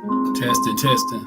Testing, testing.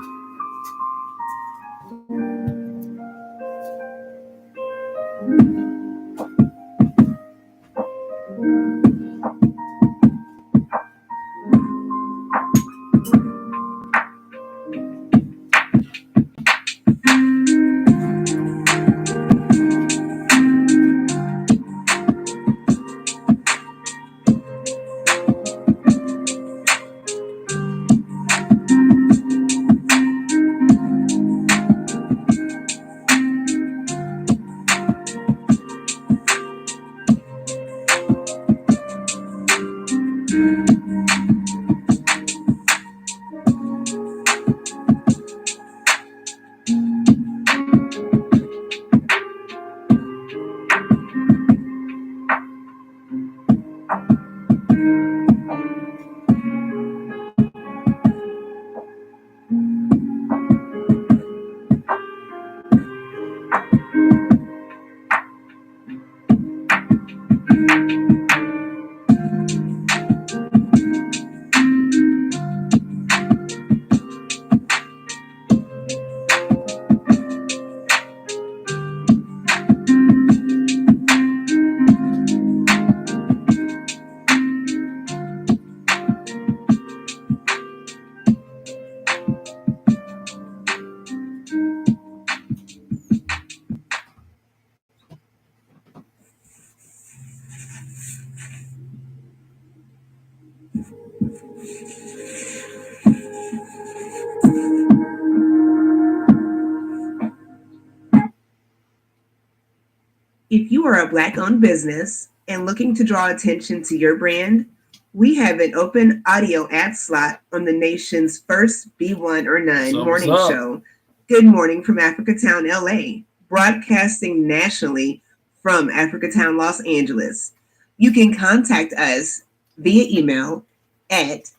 If you are a Black owned business and looking to draw attention to your brand, we have an open audio ad slot on the nation's first B1 or 9 What's morning up? show, Good Morning from Africatown, LA, broadcasting nationally from Africatown, Los Angeles. You can contact us via email at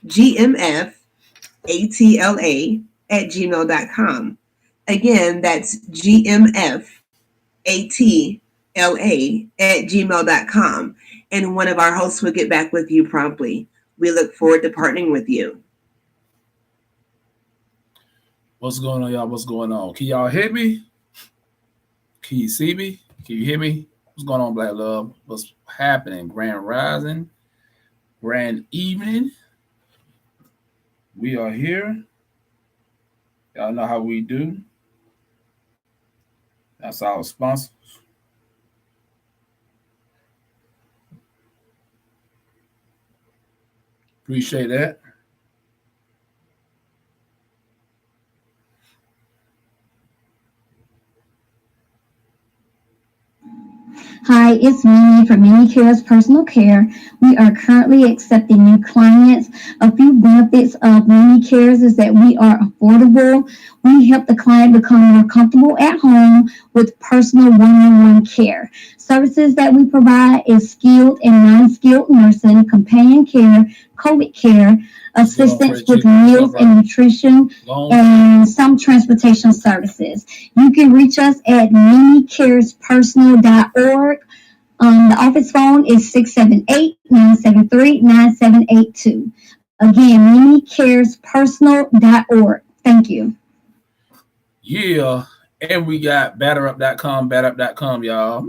gmfatla at gmail.com. Again, that's gmfatla at gmail.com. And one of our hosts will get back with you promptly. We look forward to partnering with you. What's going on, y'all? What's going on? Can y'all hear me? Can you see me? Can you hear me? What's going on, Black Love? What's happening? Grand Rising, Grand Evening. We are here. Y'all know how we do. That's our sponsor. Appreciate that. Hi, it's Mimi from Mimi Cares Personal Care. We are currently accepting new clients. A few benefits of Mimi Cares is that we are affordable. We help the client become more comfortable at home with personal one-on-one care. Services that we provide is skilled and non-skilled nursing, companion care, COVID care, assistance with meals and nutrition, and some transportation services. You can reach us at minicarespersonal.org. The office phone is 678-973-9782. Again, minicarespersonal.org. Thank you. Yeah. And we got batterup.com, y'all.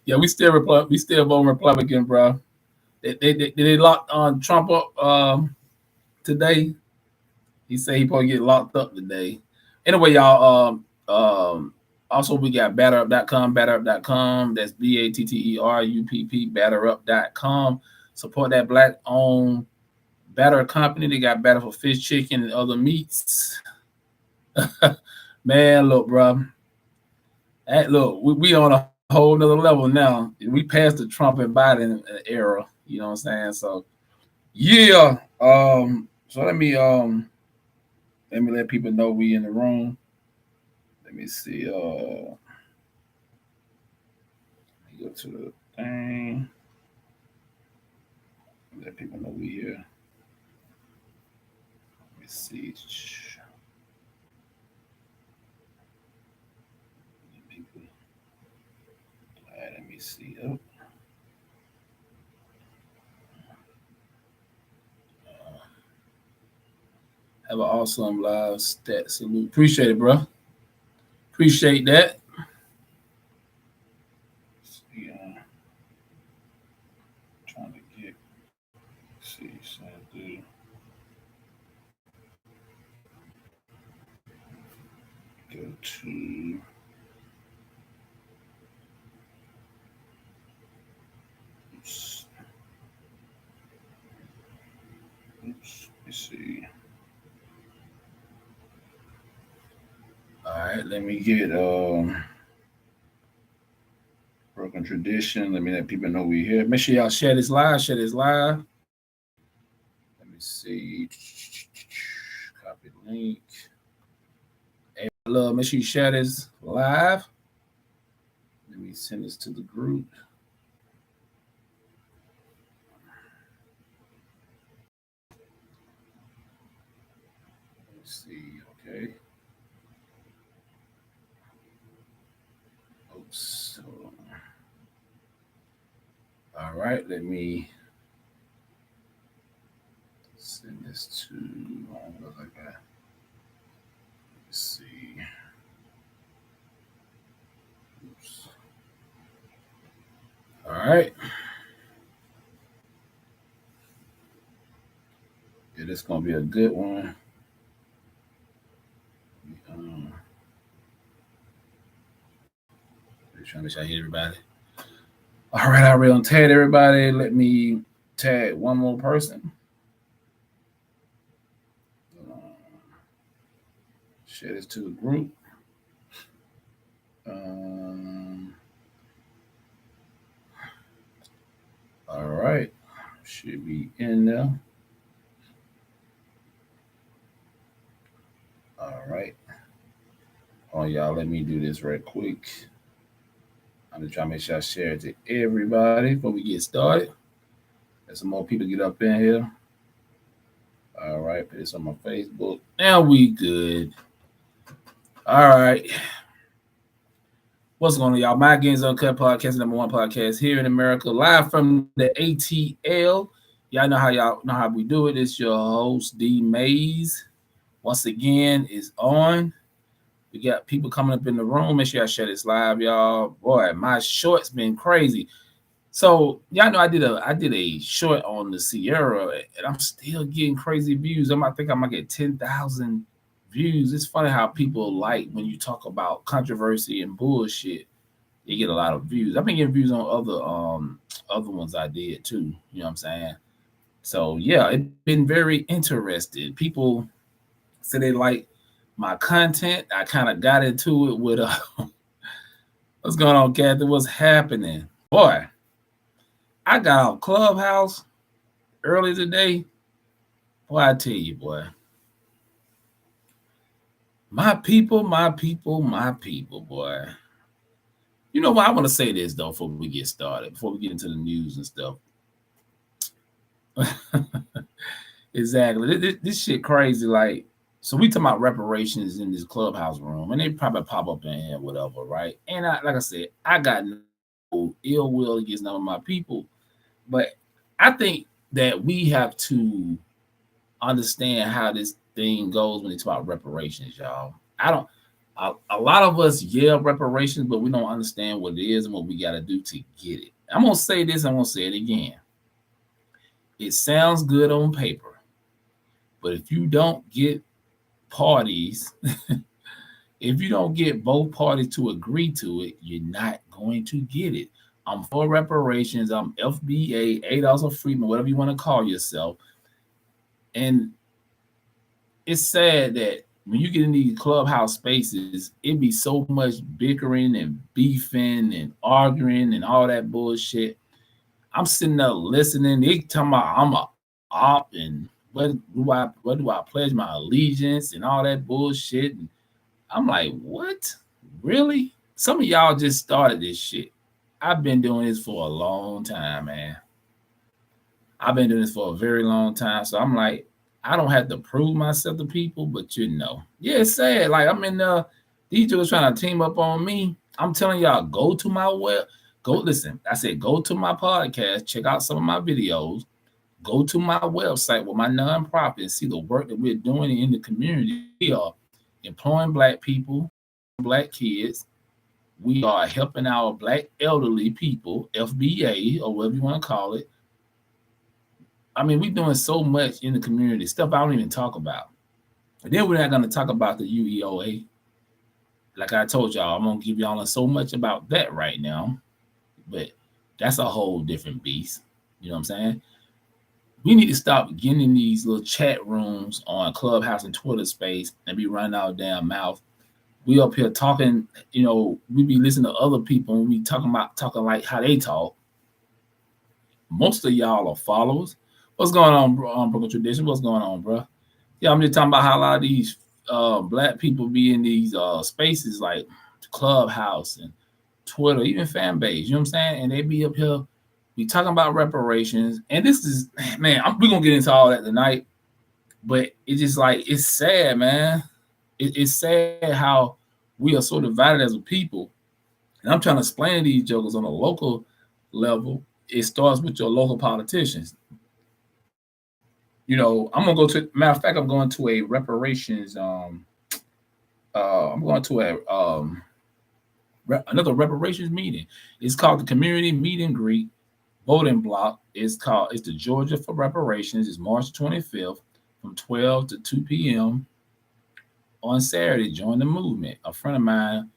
Yeah, we still voting Republican, bro. They locked on Trump up today. He said he probably get locked up today. Anyway, y'all. Also we got batterup.com. That's BATTERUPP. Batterup.com. Support that Black-owned batter company. They got batter for fish, chicken, and other meats. Man, look, bro. Look, we on a whole nother level now. We passed the Trump and Biden era. You know what I'm saying? So, yeah. So let me let people know we in the room. Let me see. Let me go to the thing. Let people know we here. Let me see. Let me see. Oh. Have an awesome live stat salute. Appreciate it, bro. Appreciate that. Yeah. Trying to get. See, do. Go to. Oops. Let's see. All right, let me get broken tradition. Let me let people know we here. Make sure y'all share this live. Share this live. Let me see. Copy link. Hey, love. Make sure you share this live. Let me send this to the group. Let's see. Okay. Oops. All right. Let me send this to. What was I got? Let's see. Oops. All right. Yeah, this is gonna be a good one. Trying to make sure I hit everybody. All right, I already tagged everybody. Let me tag one more person. Share this to the group. All right, should be in there. All right. Oh, y'all, let me do this right quick. I'm just trying to make sure I share it to everybody before we get started. Let some more people get up in here. All right, put this on my Facebook. Now we good. All right. What's going on, y'all? My Games Uncut podcast, #1 podcast here in America, live from the ATL. Y'all know how we do it. It's your host, D Mays. Once again, is on. We got people coming up in the room. Make sure I share this live, y'all. Boy, my short's been crazy. So y'all know I did a short on the Sierra, and I'm still getting crazy views. I think I might get 10,000 views. It's funny how people like when you talk about controversy and bullshit. You get a lot of views. I've been getting views on other ones I did too. You know what I'm saying? So yeah, it's been very interesting. People say they like my content. I kind of got into it with what's going on, Kathy? What's happening? Boy, I got off Clubhouse early today. Boy, I tell you, boy. My people, boy. You know what? I want to say this, though, before we get started, before we get into the news and stuff. Exactly. This shit crazy. Like, so we talking about reparations in this Clubhouse room, and they probably pop up in here, whatever, right? And like I said, I got no ill will against none of my people, but I think that we have to understand how this thing goes when it's about reparations, y'all. A lot of us yell reparations, but we don't understand what it is and what we got to do to get it. I'm going to say this, I'm going to say it again. It sounds good on paper, but if you don't get parties, if you don't get both parties to agree to it, you're not going to get it. I'm for reparations. I'm FBA, $8 of freedom, whatever you want to call yourself. And it's sad that when you get in these Clubhouse spaces, it be so much bickering and beefing and arguing and all that bullshit. I'm sitting there listening. They talking about I'm a op and what do I pledge my allegiance and all that bullshit. And I'm like, what? Really? Some of y'all just started this shit. I've been doing this for a long time, man. I've been doing this for a very long time. So I'm like, I don't have to prove myself to people, but you know. Yeah, it's sad. Like I'm in these dudes trying to team up on me. I'm telling y'all, go to my web. Go listen. I said, go to my podcast, check out some of my videos. Go to my website with my nonprofit and see the work that we're doing in the community. We are employing Black people, Black kids. We are helping our Black elderly people, FBA or whatever you want to call it. I mean, we're doing so much in the community, stuff I don't even talk about. And then we're not going to talk about the UEOA. Like I told y'all, I'm going to give y'all so much about that right now. But that's a whole different beast. You know what I'm saying? We need to stop getting in these little chat rooms on Clubhouse and Twitter space and be running our damn mouth. We up here talking, we be listening to other people and we talking like how they talk. Most of y'all are followers. What's going on, bro? Broken Tradition? What's going on, bro? Yeah, I'm just talking about how a lot of these Black people be in these spaces like Clubhouse and Twitter, even fan base, you know what I'm saying? And they be up here, we talking about reparations. And this is, man, we're going to get into all that tonight. But it's just like, it's sad, man. It's sad how we are so divided as a people. And I'm trying to explain to these jokers on a local level. It starts with your local politicians. I'm gonna go to. Matter of fact, I'm going to a reparations. I'm going to another reparations meeting. It's called the Community Meet and Greet Voting Block. It's the Georgia for Reparations. It's March 25th from 12 to 2 p.m. on Saturday. Join the movement. A friend of mine,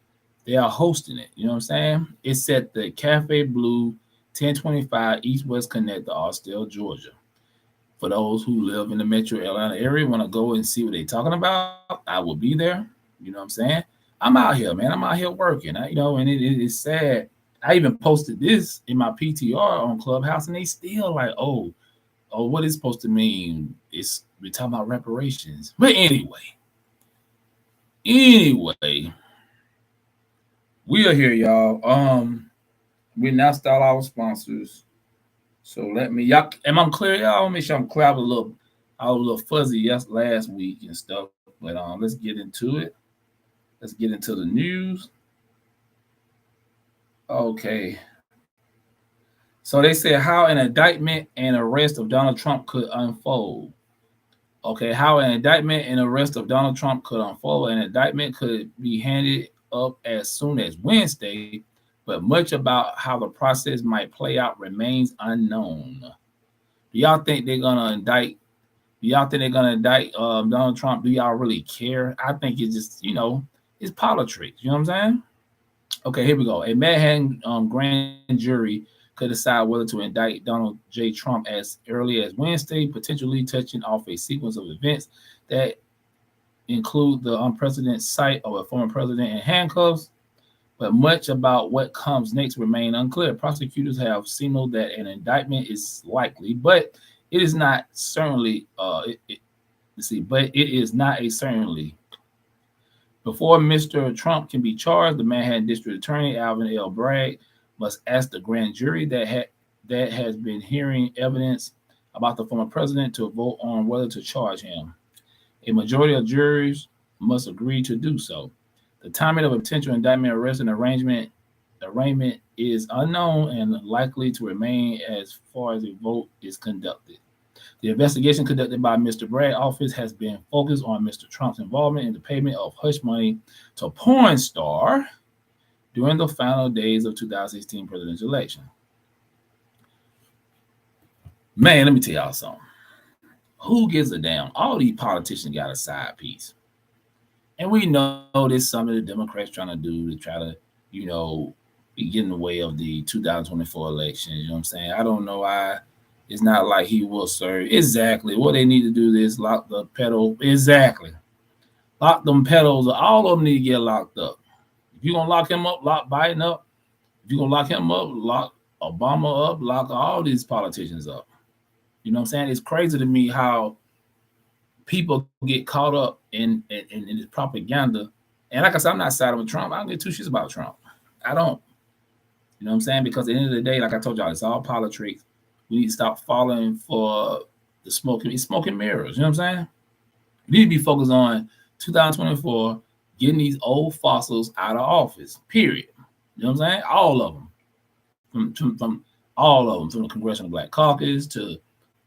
they are hosting it. You know what I'm saying? It's at the Cafe Blue, 1025 East West Connector, Austell, Georgia. For those who live in the metro Atlanta area, want to go and see what they're talking about, I will be there. You know what I'm saying? I'm out here, man. I'm out here working. And it's sad. I even posted this in my PTR on Clubhouse, and they still like, oh, what is supposed to mean? We're talking about reparations. But anyway, we are here, y'all. We announced all our sponsors. So y'all, am I clear, y'all? Make sure I'm clear. I was a little fuzzy last week and stuff. But let's get into it. Let's get into the news. Okay. So they said how an indictment and arrest of Donald Trump could unfold. Okay, how an indictment and arrest of Donald Trump could unfold. An indictment could be handed up as soon as Wednesday, but much about how the process might play out remains unknown. Do y'all think they're gonna indict? Do y'all think they're gonna indict Donald Trump? Do y'all really care? I think it's just, it's politics. You know what I'm saying? Okay, here we go. A Manhattan grand jury could decide whether to indict Donald J. Trump as early as Wednesday, potentially touching off a sequence of events that include the unprecedented sight of a former president in handcuffs. But much about what comes next remain unclear. Prosecutors have signaled that an indictment is likely, but it is not certainly. But it is not a certainty. Before Mr. Trump can be charged, the Manhattan District Attorney Alvin L. Bragg must ask the grand jury that has been hearing evidence about the former president to vote on whether to charge him. A majority of jurors must agree to do so. The timing of a potential indictment, arrest, and arraignment is unknown and likely to remain as far as a vote is conducted. The investigation conducted by Mr. Bragg's office has been focused on Mr. Trump's involvement in the payment of hush money to a porn star during the final days of 2016 presidential election. Man, let me tell y'all something. Who gives a damn? All these politicians got a side piece. And we know there's something the Democrats trying to do to try to, be getting in the way of the 2024 election. You know what I'm saying? I don't know why. It's not like he will serve. Exactly. What they need to do is lock the pedal. Exactly. Lock them pedals. All of them need to get locked up. If you're going to lock him up, lock Biden up. If you're going to lock him up, lock Obama up, lock all these politicians up. You know what I'm saying? It's crazy to me how people get caught up in this propaganda. And like I said, I'm not siding with Trump. I don't get two shits about Trump. I don't. You know what I'm saying? Because at the end of the day, like I told y'all, it's all politics. We need to stop falling for the smoking mirrors. You know what I'm saying? We need to be focused on 2024, getting these old fossils out of office, period. You know what I'm saying? All of them. From all of them, from the Congressional Black Caucus to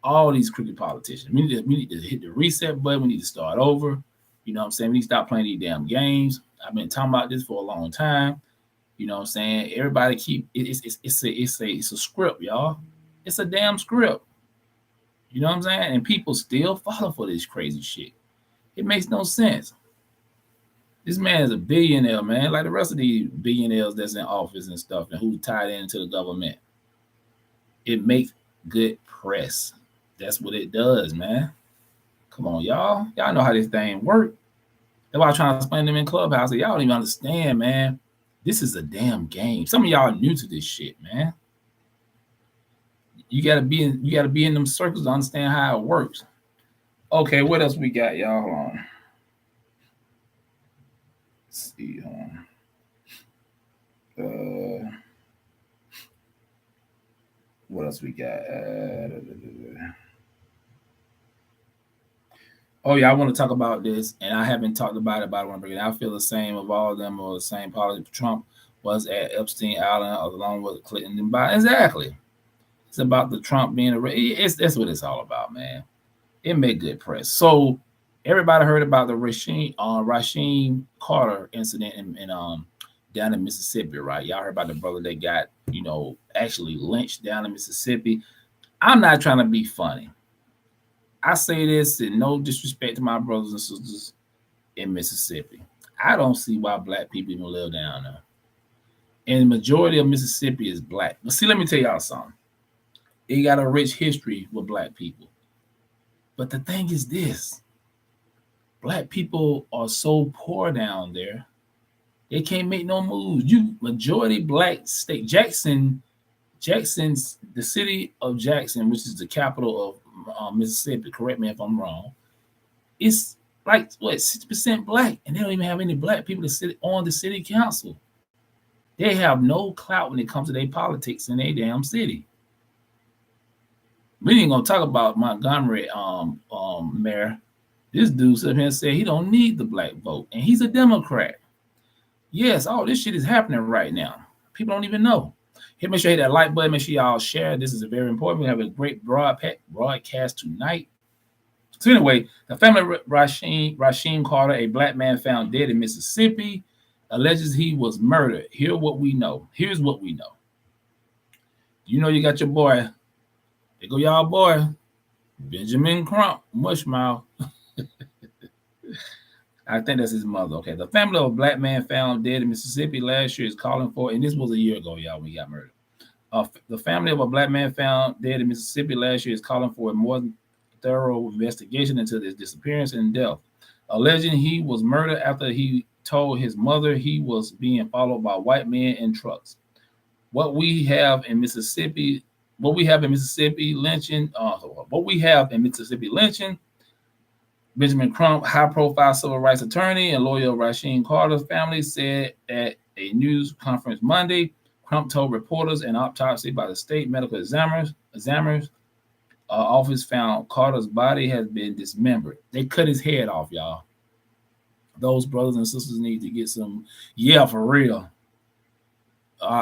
All these crooked politicians. We need to hit the reset button. We need to start over. You know what I'm saying? We need to stop playing these damn games. I've been talking about this for a long time. You know what I'm saying? Everybody keep it's a script, y'all. It's a damn script. You know what I'm saying? And people still follow for this crazy shit. It makes no sense. This man is a billionaire, man, like the rest of these billionaires that's in office and stuff and who tied into the government. It makes good press. That's what it does, man. Come on, y'all. Y'all know how this thing works. That's why I'm trying to explain to them in Clubhouse. Y'all don't even understand, man. This is a damn game. Some of y'all are new to this shit, man. You gotta be in them circles to understand how it works. Okay, what else we got, y'all? Hold on. Let's see. What else we got? Oh yeah, I want to talk about this, and I haven't talked about it, but I want to bring it. I feel the same of all of them, or the same policy. Trump was at Epstein Island along with Clinton and Biden. Exactly. It's about the Trump being that's what it's all about, man. It made good press. So everybody heard about the Rasheen Carter incident in down in Mississippi, right? Y'all heard about the brother that got actually lynched down in Mississippi. I'm not trying to be funny. I say this in no disrespect to my brothers and sisters in Mississippi. I don't see why black people even live down there. And the majority of Mississippi is black. But see, let me tell y'all something. It got a rich history with black people. But the thing is this. Black people are so poor down there. They can't make no moves. Majority black state. Jackson's the city of Jackson, which is the capital of Mississippi. Correct me if I'm wrong. It's like 6% black, and they don't even have any black people to sit on the city council. They have no clout when it comes to their politics in their damn city. We ain't gonna talk about Montgomery mayor. This dude sitting here and said he don't need the black vote, and he's a Democrat. Yes, all this shit is happening right now. People don't even know. Hit make sure you hit that like button. Make sure y'all share. This is very important. We have a great broadcast tonight. So anyway, the family of Rasheen Carter, a black man found dead in Mississippi, alleges he was murdered. Here's what we know. You got your boy. There go y'all boy, Benjamin Crump, Mushmouth. I think that's his mother. Okay. The family of a black man found dead in Mississippi last year is calling for, and this was a year ago, y'all, when he got murdered. The family of a black man found dead in Mississippi last year is calling for a more thorough investigation into his disappearance and death, alleging he was murdered after he told his mother he was being followed by white men in trucks. What we have in Mississippi lynching. Benjamin Crump, high-profile civil rights attorney and lawyer of Rasheen Carter's family, said at a news conference Monday. Crump told reporters an autopsy by the state medical examiner's office found Carter's body has been dismembered. They cut his head off, y'all. Those brothers and sisters need to get some, for real.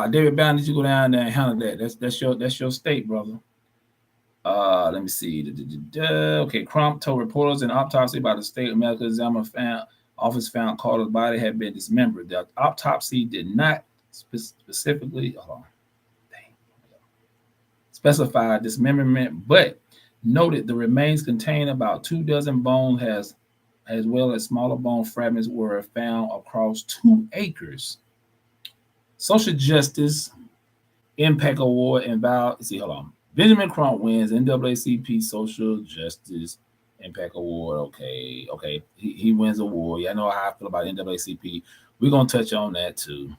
David Bound, did you go down there and handle that? That's your state, brother. Let me see. Okay, Crump told reporters an autopsy by the state medical examiner office found Carter's body had been dismembered. The autopsy did not specifically specify dismemberment, but noted the remains contained about 24 bones as well as smaller bone fragments were found across 2 acres. Social Justice Impact Award and Benjamin Crump wins NAACP Social Justice Impact Award. Okay. He wins award. Yeah, I know how I feel about NAACP. We're going to touch on that too.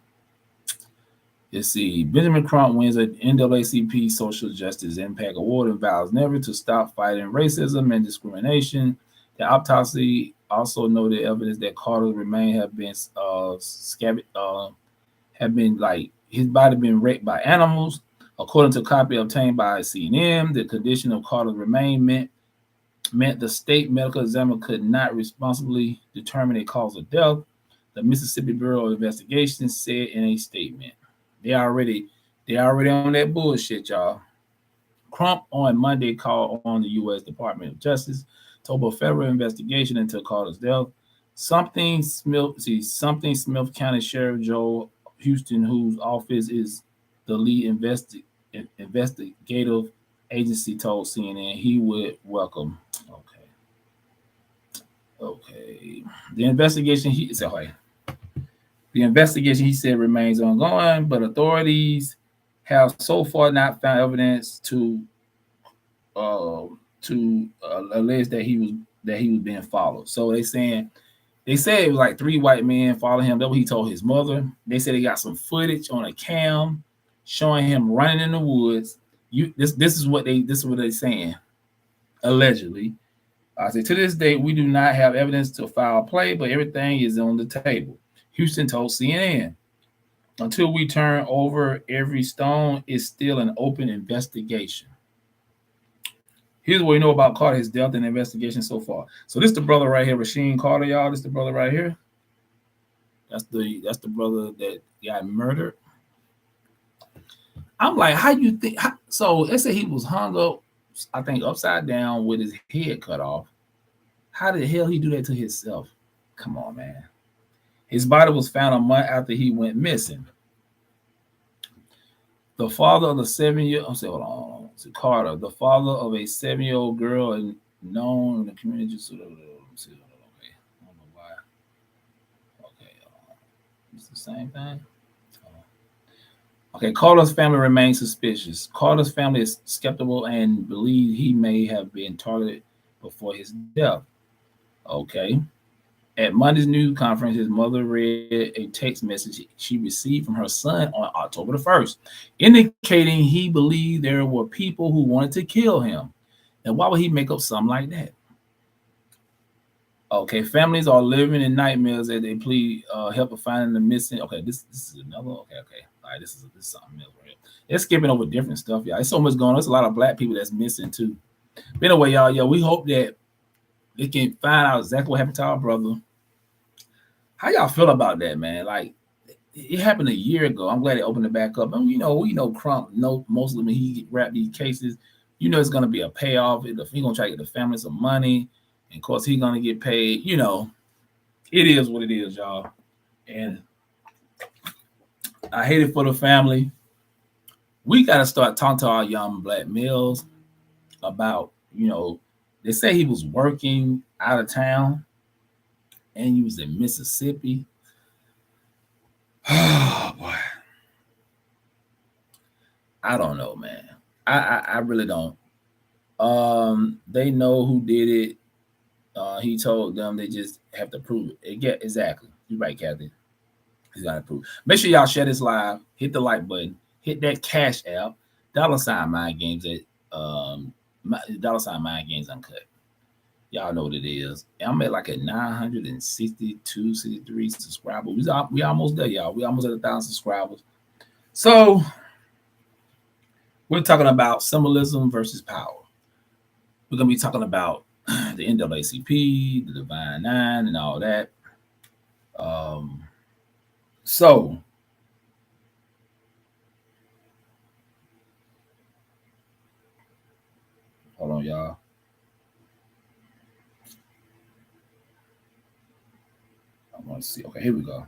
Let's see. Benjamin Crump wins an NAACP Social Justice Impact Award and vows never to stop fighting racism and discrimination. The autopsy also noted evidence that Carter's remains have been his body been raped by animals. According to a copy obtained by CNN, the condition of Carter's remains meant the state medical examiner could not responsibly determine a cause of death. The Mississippi Bureau of Investigation said in a statement. They already on that bullshit, y'all. Crump on Monday called on the U.S. Department of Justice to open a federal investigation into Carter's death. Something Smith County Sheriff Joe Houston, whose office is the lead investigative agency, told CNN he would welcome. Okay. The investigation, he said, the investigation, he said, remains ongoing, but authorities have so far not found evidence to allege that he was being followed. So they said it was like 3 white men following him. That's what he told his mother. They said they got some footage on a cam showing him running in the woods. This is what they're saying, allegedly. I said, to this day, we do not have evidence to foul play, but everything is on the table. Houston told CNN, until we turn over every stone, it's still an open investigation. Here's what we know about Carter, his death and investigation so far. So this is the brother right here, Rasheen Carter, y'all. This is the brother right here. That's the brother that got murdered. I'm like, how you think? So let's say he was hung up, I think upside down with his head cut off. How the hell he do that to himself? Come on, man. His body was found a month after he went missing. The father of the 7-year-old, Carter, the father of a 7-year-old girl and known in the community. Okay, I don't know why. Okay, it's the same thing. Okay, Carter's family remains suspicious. Carter's family is skeptical and believe he may have been targeted before his death. Okay. At Monday's news conference, his mother read a text message she received from her son on October the 1st, indicating he believed there were people who wanted to kill him. And why would he make up something like that? Okay, families are living in nightmares as they plead help of finding the missing. Okay, this is another. Okay. All right, this is something else right here. They're skipping over different stuff, y'all. There's so much going on. There's a lot of black people that's missing too. But anyway, y'all, we hope that they can find out exactly what happened to our brother. How y'all feel about that, man? Like, it happened a year ago. I'm glad they opened it back up. And we know Crump, most of them, he wrapped these cases. It's going to be a payoff. He's going to try to get the family some money. And of course, he's going to get paid. It is what it is, y'all. And I hate it for the family. We got to start talking to our young black males about, they say he was working out of town and he was in Mississippi. Oh, boy. I don't know, man. I really don't. They know who did it. He told them they just have to prove it. Yeah, exactly. You're right, Kathy. He's got to prove it. Make sure y'all share this live. Hit the like button. Hit that Cash App. $ Mind Games at $ Mind Games Uncut. Y'all know what it is. I'm at like a 962, 63 subscribers. We almost there, y'all. We almost at 1,000 subscribers. So we're talking about symbolism versus power. We're going to be talking about the NAACP, the Divine Nine, and all that. So hold on, y'all. I want to see. Okay, here we go.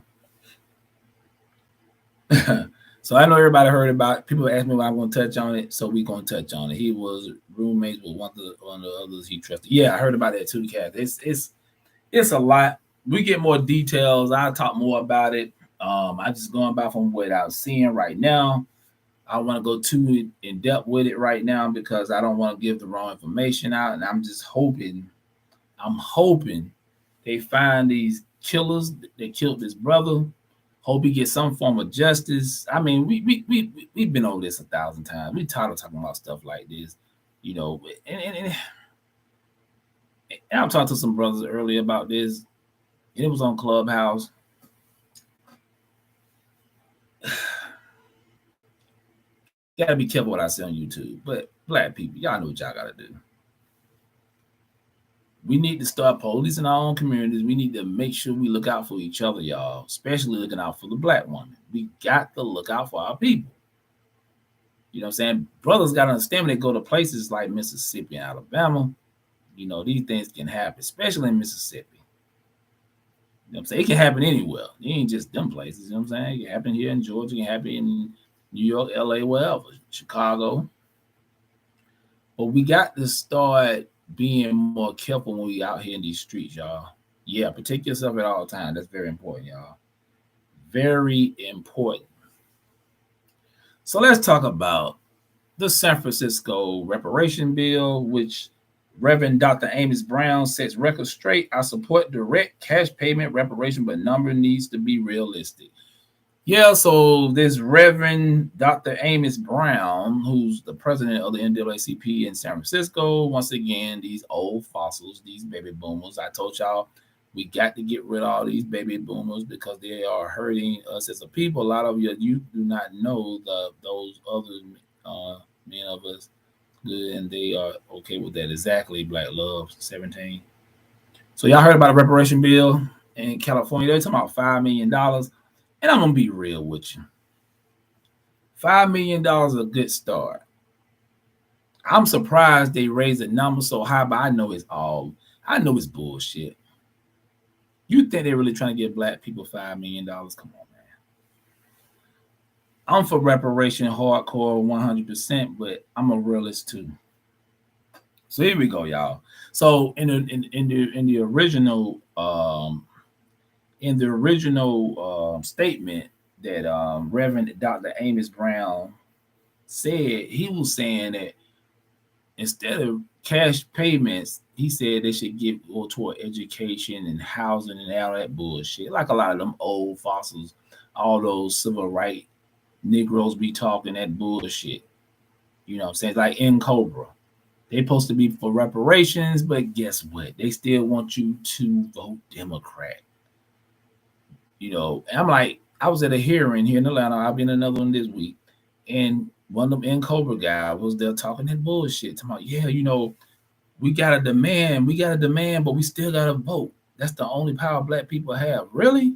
So I know everybody heard about it. People asked me why I'm going to touch on it, so we're going to touch on it. He was roommates with one of the others he trusted. Yeah, I heard about that too, Kat. It's a lot. We get more details. I'll talk more about it. I'm just going by from what I'm seeing right now. I don't want to go too in depth with it right now because I don't want to give the wrong information out. And I'm just hoping they find these killers that killed this brother. Hope he gets some form of justice. I mean, we've been over this 1,000 times. We tired of talking about stuff like this, And I'm talking to some brothers earlier about this. And it was on Clubhouse. Gotta be careful what I say on YouTube. But black people, y'all know what y'all gotta do. We need to start policing our own communities. We need to make sure we look out for each other, y'all, especially looking out for the black woman. We got to look out for our people. You know what I'm saying? Brothers got to understand when they go to places like Mississippi and Alabama, these things can happen, especially in Mississippi. You know what I'm saying? It can happen anywhere. It ain't just them places. You know what I'm saying? It can happen here in Georgia. It can happen in New York, LA, wherever, Chicago. But we got to start being more careful when we out here in these streets, y'all. Yeah, protect yourself at all times. That's very important, y'all. Very important. So let's talk about the San Francisco reparation bill, which Reverend Dr. Amos Brown sets record straight. I support direct cash payment reparation, but number needs to be realistic. Yeah, so this Reverend Dr. Amos Brown, who's the president of the NAACP in San Francisco, once again, these old fossils, these baby boomers. I told y'all we got to get rid of all these baby boomers because they are hurting us as a people. A lot of you do not know those other men of us good, and they are okay with that. Exactly, Black Love 17. So y'all heard about a reparation bill in California. They're talking about $5 million. And I'm gonna be real with you. $5 million is a good start. I'm surprised they raised the number so high, but I know it's bullshit. You think they're really trying to give black people $5 million? Come on, man. I'm for reparation hardcore 100%, but I'm a realist too. So here we go, y'all. So in the original statement that Reverend Dr. Amos Brown said, he was saying that instead of cash payments, he said they should go toward education and housing and all that bullshit. Like a lot of them old fossils, all those civil rights Negroes be talking that bullshit. You know what I'm saying? Like in Cobra. They're supposed to be for reparations, but guess what? They still want you to vote Democrat. I'm like, I was at a hearing here in Atlanta. I've been another one this week. And one of them in Cobra guy was there talking that bullshit. Talking about, yeah, we got to demand, but we still got to vote. That's the only power black people have. Really?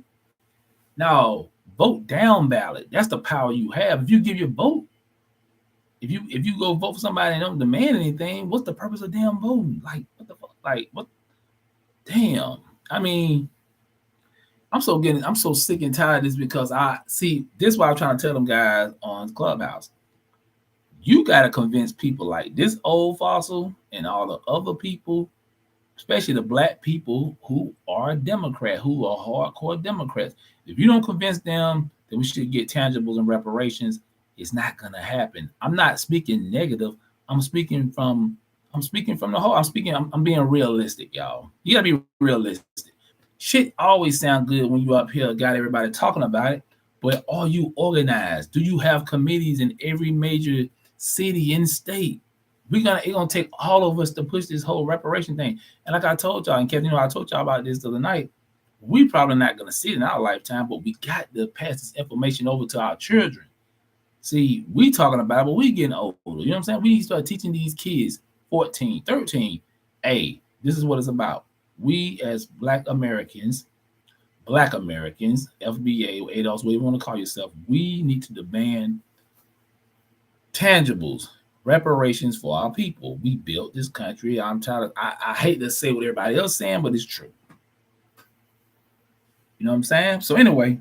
No, vote down ballot. That's the power you have. If you give your vote, if you go vote for somebody and don't demand anything, what's the purpose of damn voting? Like, what the fuck? Like, what? Damn. I mean, I'm so sick and tired of this because this is why I'm trying to tell them guys on Clubhouse. You got to convince people like this old fossil and all the other people, especially the black people who are Democrat, who are hardcore Democrats. If you don't convince them that we should get tangibles and reparations, it's not gonna happen. I'm not speaking negative. I'm speaking from the whole. I'm being realistic, y'all. You gotta be realistic. Shit always sound good when you up here got everybody talking about it, but are you organized? Do you have committees in every major city and state? It's gonna take all of us to push this whole reparation thing. And like I told y'all, and Kevin, I told y'all about this the other night. We probably not gonna see it in our lifetime, but we got to pass this information over to our children. See, we talking about it, but we getting older. You know what I'm saying? We need to start teaching these kids, 14, 13. Hey, this is what it's about. We as Black Americans, FBA, ADOS, whatever you want to call yourself, we need to demand tangibles, reparations for our people. We built this country. I'm tired of, I hate to say what everybody else saying, but it's true. You know what I'm saying? So anyway,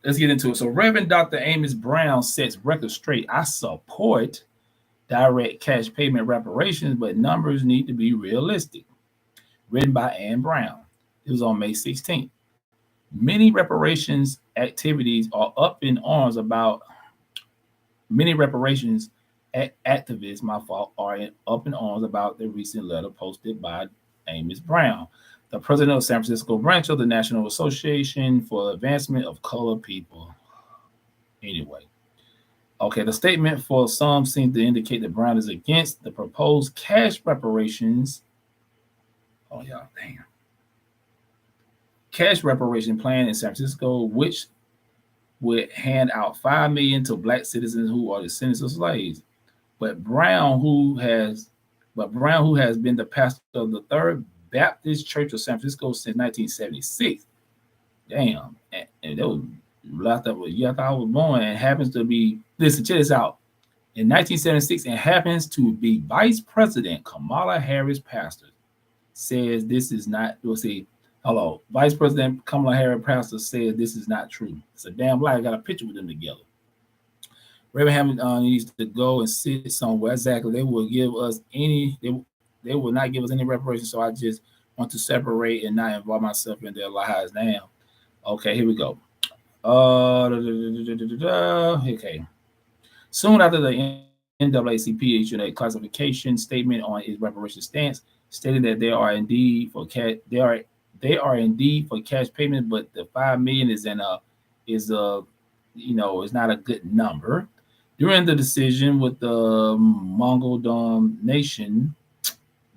let's get into it. So Reverend Dr. Amos Brown sets record straight. I support direct cash payment reparations, but numbers need to be realistic. Written by Ann Brown. It was on May 16th. Many reparations activities are up in arms about many reparations activists, are up in arms about the recent letter posted by Amos Brown, the president of San Francisco branch of the National Association for the Advancement of Colored People. Anyway, okay, the statement for some seems to indicate that Brown is against the proposed cash reparations. Oh, y'all, damn. Cash reparation plan in San Francisco, which would hand out $5 million to black citizens who are descendants of slaves. But Brown, who has been the pastor of the Third Baptist Church of San Francisco since 1976. Damn, and that was last year after I was born, and happens to be. Listen, check this out. In 1976, and happens to be Vice President Kamala Harris pastor, says this is not, we'll see, hello, Vice President Kamala Harris pastor says this is not true. It's a damn lie. I got a picture with them together. Reverend Hammond needs to go and sit somewhere. Exactly. They will give us any, they will not give us any reparations. So I just want to separate and not involve myself in their lives now. Okay, here we go. Okay. Soon after the NAACP issued a classification statement on its reparation stance, stating that they are indeed for cash. They are indeed for cash payment, but the 5 million is is not a good number. During the decision with the Mongol Nation,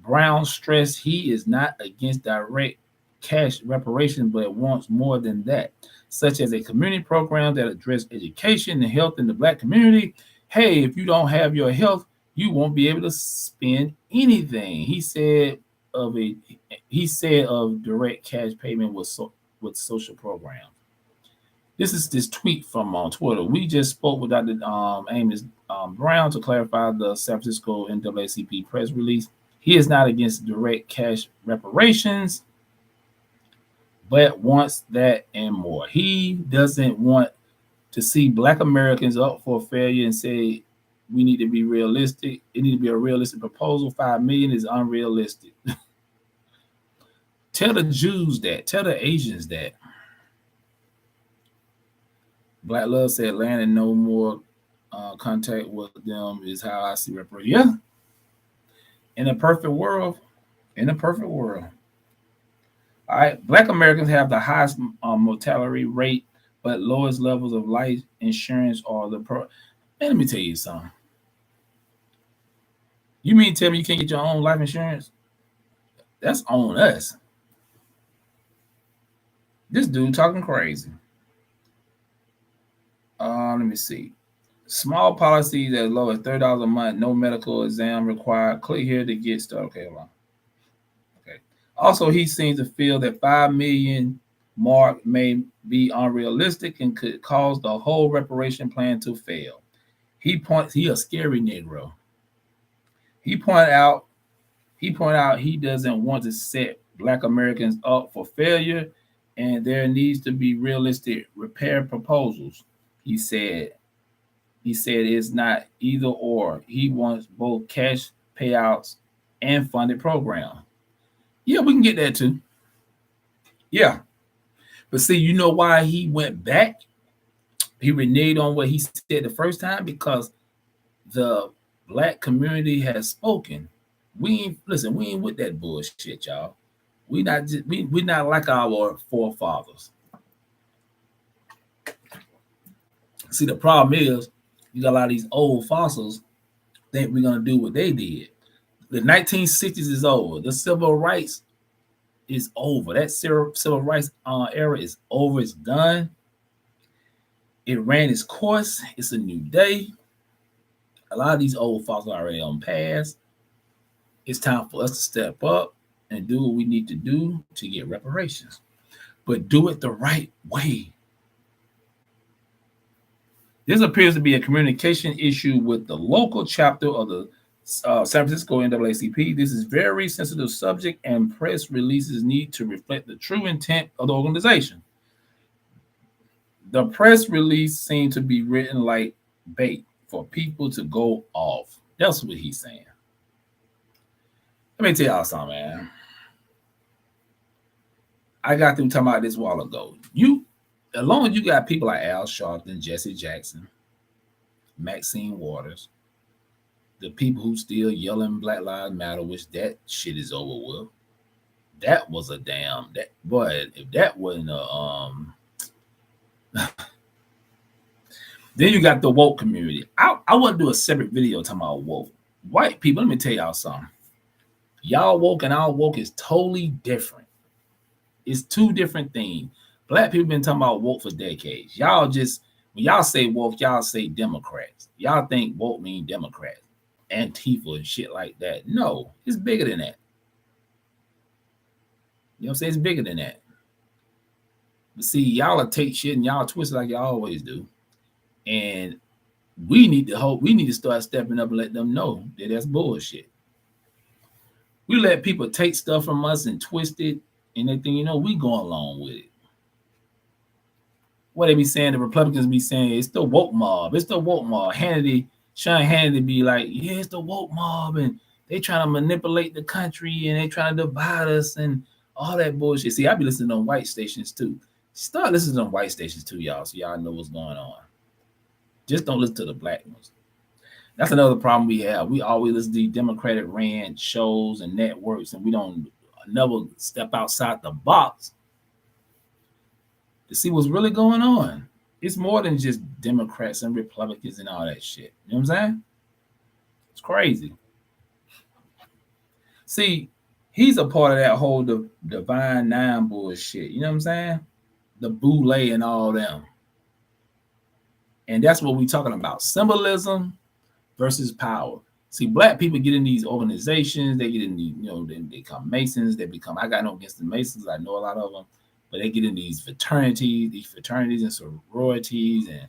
Brown stressed he is not against direct cash reparation, but wants more than that, such as a community program that address education and health in the Black community. Hey, if you don't have your health, you won't be able to spend anything. Of a he said of direct cash payment with social programs. This is this tweet from on Twitter. We just spoke with Dr. Amos Brown to clarify the San Francisco NAACP press release. He is not against direct cash reparations, but wants that and more. He doesn't want to see Black Americans up for failure and say we need to be realistic. It needs to be a realistic proposal. 5 million is unrealistic. Tell the Jews that. Tell the Asians that. Black Love said land and no more contact with them is how I see reparation. Yeah. In a perfect world. In a perfect world. All right. Black Americans have the highest mortality rate, but lowest levels of life insurance are the pro. Man, let me tell you something. You mean tell me you can't get your own life insurance? That's on us. This dude talking crazy. Let me see. Small policies as low as $30 a month, no medical exam required. Click here to get started. Okay, hold on. Okay. Also, he seems to feel that 5 million mark may be unrealistic and could cause the whole reparation plan to fail. He a scary Negro. He pointed out he doesn't want to set Black Americans up for failure, and there needs to be realistic repair proposals. He said it's not either or. He wants both cash payouts and funded program. Yeah, we can get that too. Yeah. But see, you know why he went back? He reneged on what he said the first time because the Black community has spoken. We ain't with that bullshit, y'all. We not like our forefathers. See, the problem is you got a lot of these old fossils think we're gonna do what they did. The 1960s is over. The civil rights is over. That civil rights era is over. It's done. It ran its course. It's a new day. A lot of these old fossils are already on pass. It's time for us to step up and do what we need to do to get reparations, but do it the right way. This appears to be a communication issue with the local chapter of the San Francisco NAACP. This is very sensitive subject, and press releases need to reflect the true intent of the organization. The press release seemed to be written like bait for people to go off. That's what he's saying. Let me tell y'all something, man. I got them talking about this a while ago. As long as you got people like Al Sharpton, Jesse Jackson, Maxine Waters, the people who still yelling Black Lives Matter, which that shit is over with. That was a damn that boy. If that wasn't a then you got the woke community. I want to do a separate video talking about woke. White people, let me tell y'all something. Y'all woke and our woke is totally different. It's two different things. Black people been talking about woke for decades. Y'all just, when y'all say woke, y'all say Democrats. Y'all think woke mean Democrats, Antifa and shit like that. No, it's bigger than that. You know what I'm saying? It's bigger than that. But see, y'all will take shit and y'all twist it like y'all always do. And We need to start stepping up and let them know that that's bullshit. We let people take stuff from us and twist it, and they think, we go along with it. What they be saying, the Republicans be saying, it's the woke mob. It's the woke mob. Sean Hannity be like, yeah, it's the woke mob, and they trying to manipulate the country, and they trying to divide us, and all that bullshit. See, I be listening on white stations too. Start listening on white stations too, y'all, so y'all know what's going on. Just don't listen to the black ones. That's another problem we have. We always listen to Democratic ran shows and networks, and we don't never step outside the box to see what's really going on. It's more than just Democrats and Republicans and all that shit. You know what I'm saying? It's crazy. See, he's a part of that whole Divine Nine bullshit. You know what I'm saying? The Boule and all them. And that's what we're talking about. Symbolism versus power. See, black people get in these organizations. They get in these, they become Masons. I got no against the Masons. I know a lot of them. But they get in these fraternities and sororities, and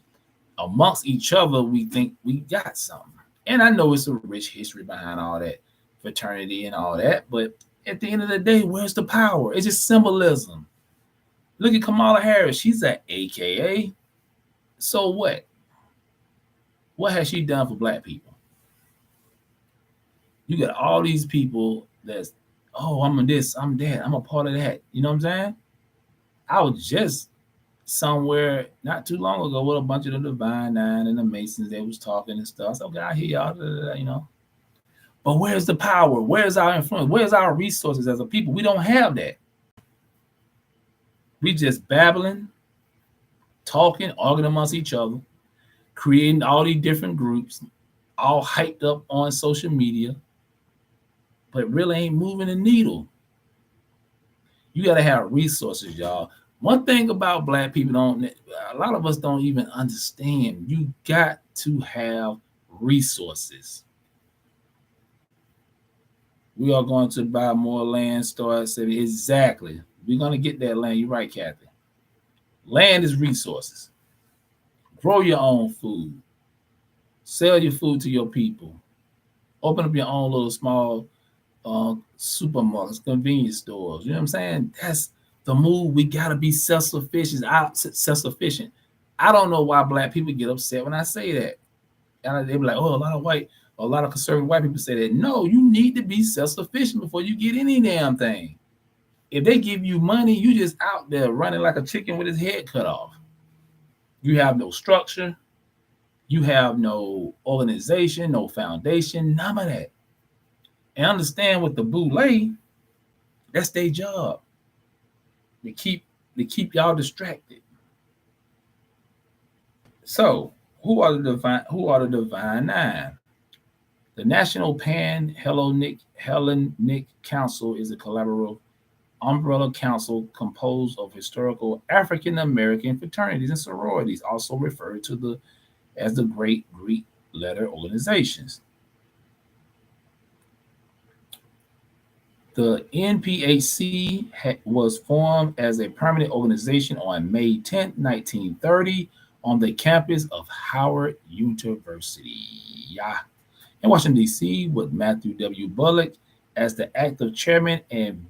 amongst each other, we think we got something. And I know it's a rich history behind all that fraternity and all that, but at the end of the day, where's the power? It's just symbolism. Look at Kamala Harris. She's an AKA. So what? What has she done for black people? You got all these people that's, I'm this, I'm that, I'm a part of that. You know what I'm saying? I was just somewhere not too long ago with a bunch of the Divine Nine and the Masons. They was talking and stuff. So, okay, I hear y'all, But where's the power? Where's our influence? Where's our resources as a people? We don't have that. We just babbling, talking, arguing amongst each other, creating all these different groups, all hyped up on social media, but really ain't moving the needle. You got to have resources, y'all. One thing about black people a lot of us don't even understand. You got to have resources. We are going to buy more land, start city. Exactly. We're going to get that land. You're right, Kathy. Land is resources. Grow your own food. Sell your food to your people. Open up your own little small supermarkets, convenience stores. You know what I'm saying? That's the move. We got to be self-sufficient. I don't know why black people get upset when I say that. And they be like, a lot of conservative white people say that. No, you need to be self-sufficient before you get any damn thing. If they give you money, you just out there running like a chicken with his head cut off. You have no structure. You have no organization, no foundation, none of that. And understand with the Boule, that's their job. To keep y'all distracted. So, who are the Divine Nine? The National Pan-Hellenic Council is a collaborative umbrella council composed of historical African American fraternities and sororities, also referred to as the Great Greek Letter Organizations. The NPHC was formed as a permanent organization on May 10, 1930, on the campus of Howard University in Washington, D.C., with Matthew W. Bullock as the active chairman and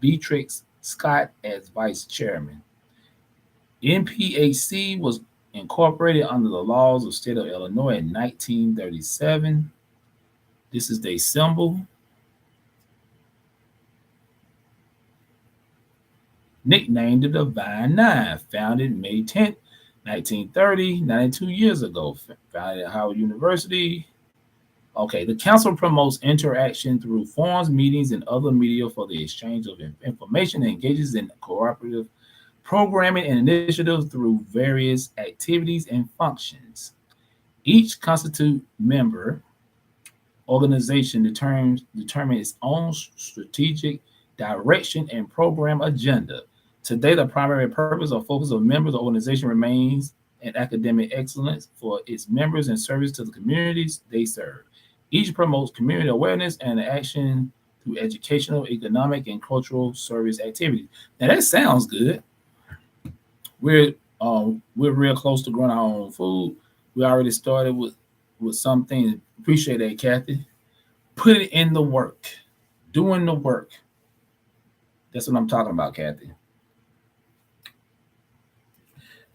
Beatrix Scott as vice chairman. NPHC was incorporated under the laws of the state of Illinois in 1937. This is their symbol. Nicknamed the Divine Nine, founded May 10th, 1930, 92 years ago, founded at Howard University. Okay, the council promotes interaction through forums, meetings, and other media for the exchange of information and engages in cooperative programming and initiatives through various activities and functions. Each constituent member organization determines its own strategic direction and program agenda. Today, the primary purpose or focus of members of the organization remains in academic excellence for its members and service to the communities they serve. Each promotes community awareness and action through educational, economic, and cultural service activities. Now that sounds good. We're real close to growing our own food. We already started with some things. Appreciate that, Kathy. Put it in the work, doing the work. That's what I'm talking about, Kathy.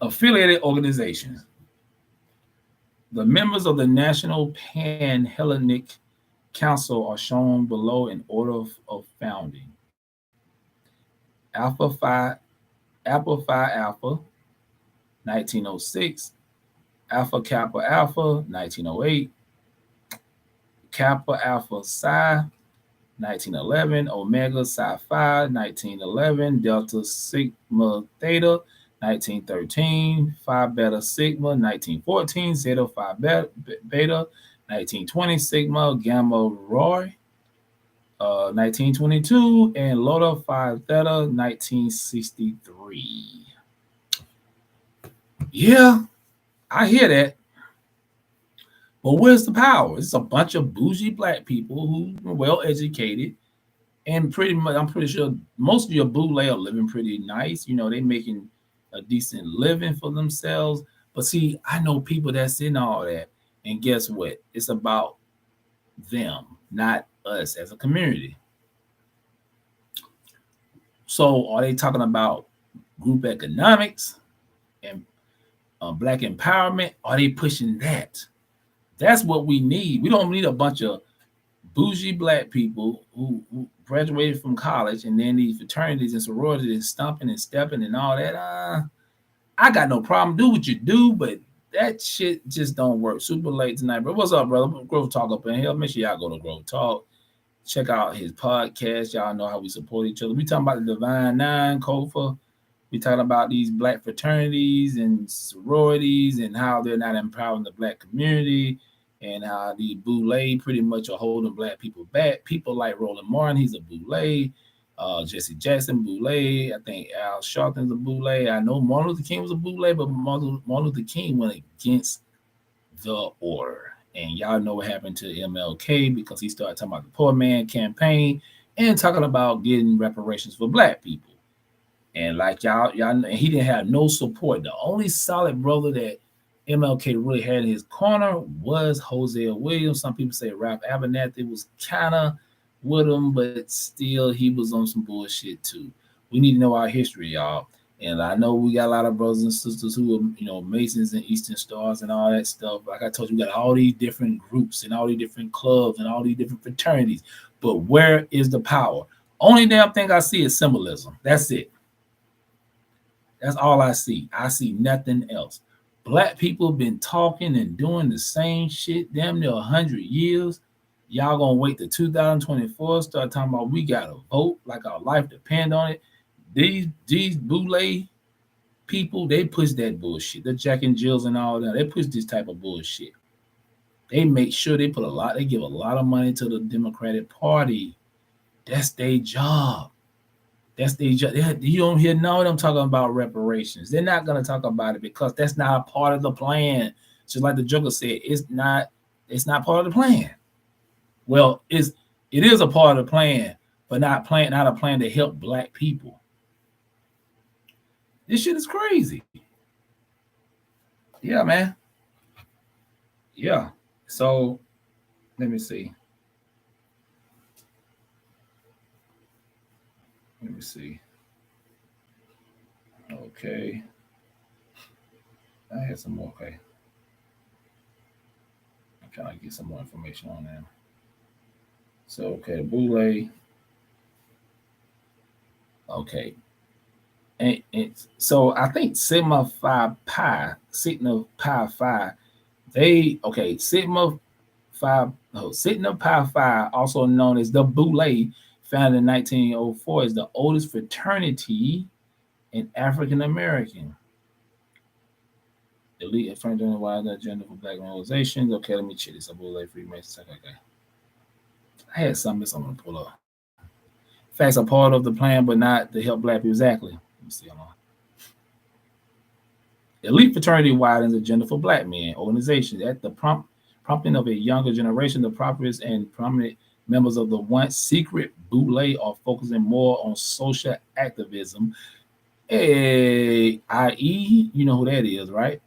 Affiliated organizations. The members of the National Pan-Hellenic Council are shown below in order of founding. Alpha Phi Alpha, 1906. Alpha Kappa Alpha, 1908. Kappa Alpha Psi, 1911. Omega Psi Phi, 1911. Delta Sigma Theta, 1913. Phi Beta Sigma, 1914. Zeta Phi Beta, 1920. Sigma Gamma Rho, 1922. And Lota Phi Theta, 1963. Yeah, I hear that. But where's the power? It's a bunch of bougie black people who are well educated, and pretty much, I'm pretty sure most of your boule are living pretty nice. You know, they making a decent living for themselves. But see, I know people that's in all that, and guess what? It's about them, not us as a community. So, are they talking about group economics and black empowerment? Are they pushing that? That's what we need. We don't need a bunch of bougie black people who graduated from college and then these fraternities and sororities and stumping and stepping and all that. I got no problem. Do what you do, but that shit just don't work. Super late tonight, bro. What's up, brother? Grove Talk up in here. Make sure y'all go to Grove Talk. Check out his podcast. Y'all know how we support each other. We talking about the Divine Nine, Kofa. We talking about these black fraternities and sororities and how they're not empowering the black community, and how the boule pretty much are holding black people back. People like Roland Martin, he's a boule. Jesse Jackson, boule. I think Al Sharpton's a boule. I know Martin Luther King was a boule, but Martin Luther King went against the order. And y'all know what happened to MLK because he started talking about the poor man campaign and talking about getting reparations for black people. And like y'all, he didn't have no support. The only solid brother that MLK really had in his corner was Hosea Williams. Some people say Ralph Abernathy was kind of with him, but still he was on some bullshit too. We need to know our history, y'all. And I know we got a lot of brothers and sisters who are, Masons and Eastern Stars and all that stuff. Like I told you, we got all these different groups and all these different clubs and all these different fraternities. But where is the power? Only damn thing I see is symbolism. That's it. That's all I see. I see nothing else. Black people been talking and doing the same shit damn near 100 years. Y'all gonna wait till 2024, start talking about we gotta vote like our life depend on it. These boule people, they push that bullshit. The Jack and Jills and all that, they push this type of bullshit. They make sure they give a lot of money to the Democratic Party. That's their job. That's the you don't hear none of them talking about reparations. They're not gonna talk about it because that's not a part of the plan. Just like the Joker said, it's not part of the plan. Well, it is a part of the plan, but not a plan to help black people. This shit is crazy. Yeah, man. Yeah. So let me see. Let me see. Okay. I had some more. Okay. I'm trying to get some more information on them. So, okay, boule. Okay. And so I think Sigma Phi, Sigma Pi Phi, Sigma Pi Phi, also known as the boule, founded in 1904, is the oldest fraternity in African American. Elite fraternity wide agenda for black organizations. Okay, let me check this. Boule Freemasons. Okay. I had something else I'm gonna pull up. Facts are part of the plan, but not to help black people. Exactly. Let me see. Hold on. Elite fraternity widens agenda for black men organizations at the prompting of a younger generation. The properties and prominent members of the once secret boule are focusing more on social activism, i.e., you know who that is, right?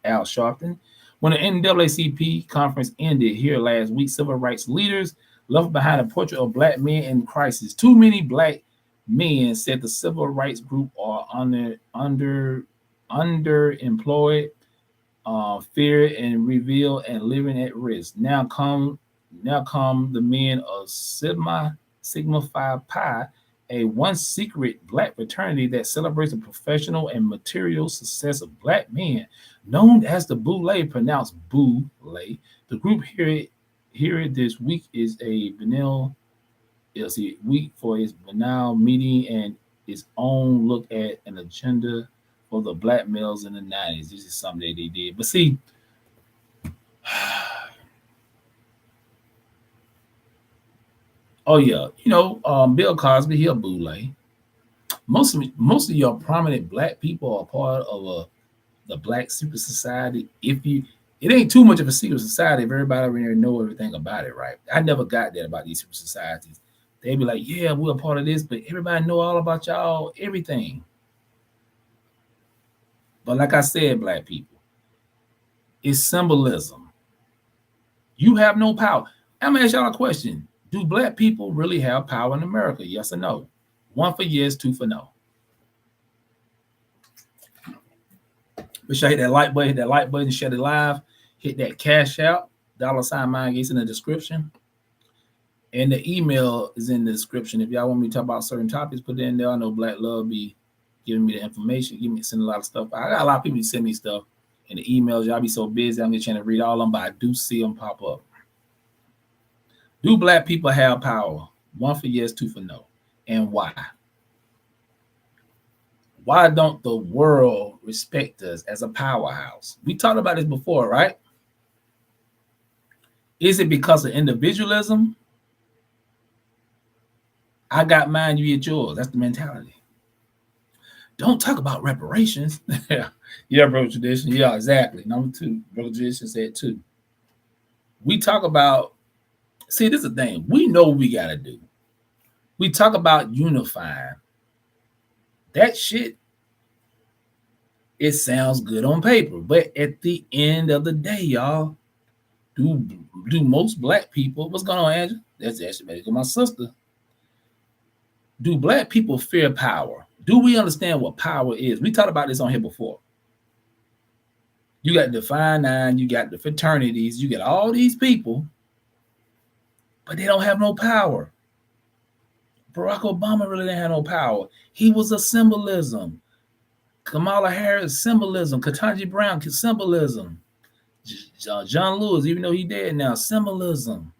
Al Sharpton. When the NAACP conference ended here last week, civil rights leaders left behind a portrait of black men in crisis. Too many black men, said the civil rights group, are underemployed, feared and revealed, and living at risk. Now come the men of Sigma Phi Pi, a once secret black fraternity that celebrates the professional and material success of black men, known as the Boule, pronounced Boule. The group here this week is a week for its banal meeting and its own look at an agenda for the black males in the 90s. This is something that they did. But see, oh yeah, Bill Cosby, he a Boule. Most of your prominent black people are part of the black secret society. It ain't too much of a secret society if everybody already know everything about it, right? I never got that about these secret societies. They be like, yeah, we're a part of this, but everybody know all about y'all, everything. But like I said, black people, it's symbolism. You have no power. I'm gonna ask y'all a question. Do black people really have power in America? Yes or no? 1 for yes, 2 for no. Make sure I hit that like button, share it live, hit that cash out, $ MindGames in the description. And the email is in the description. If y'all want me to talk about certain topics, put it in there. I know Black Love be giving me the information, send a lot of stuff. I got a lot of people send me stuff in the emails. Y'all be so busy, I'm getting to read all of them, but I do see them pop up. Do black people have power? 1 for yes, 2 for no. And why? Why don't the world respect us as a powerhouse? We talked about this before, right? Is it because of individualism? I got mine, you get yours. That's the mentality. Don't talk about reparations. Yeah, bro, tradition. Yeah, exactly. Number 2, bro, tradition said 2. We talk about, see, this is the thing. We know what we got to do. We talk about unifying. That shit, it sounds good on paper. But at the end of the day, y'all, do most black people, what's going on, Andrew? That's actually my sister. Do black people fear power? Do we understand what power is? We talked about this on here before. You got Define 9, you got the fraternities, you got all these people, but they don't have no power. Barack Obama really didn't have no power. He was a symbolism. Kamala Harris, symbolism. Ketanji Brown, symbolism. John Lewis, even though he's dead now, symbolism.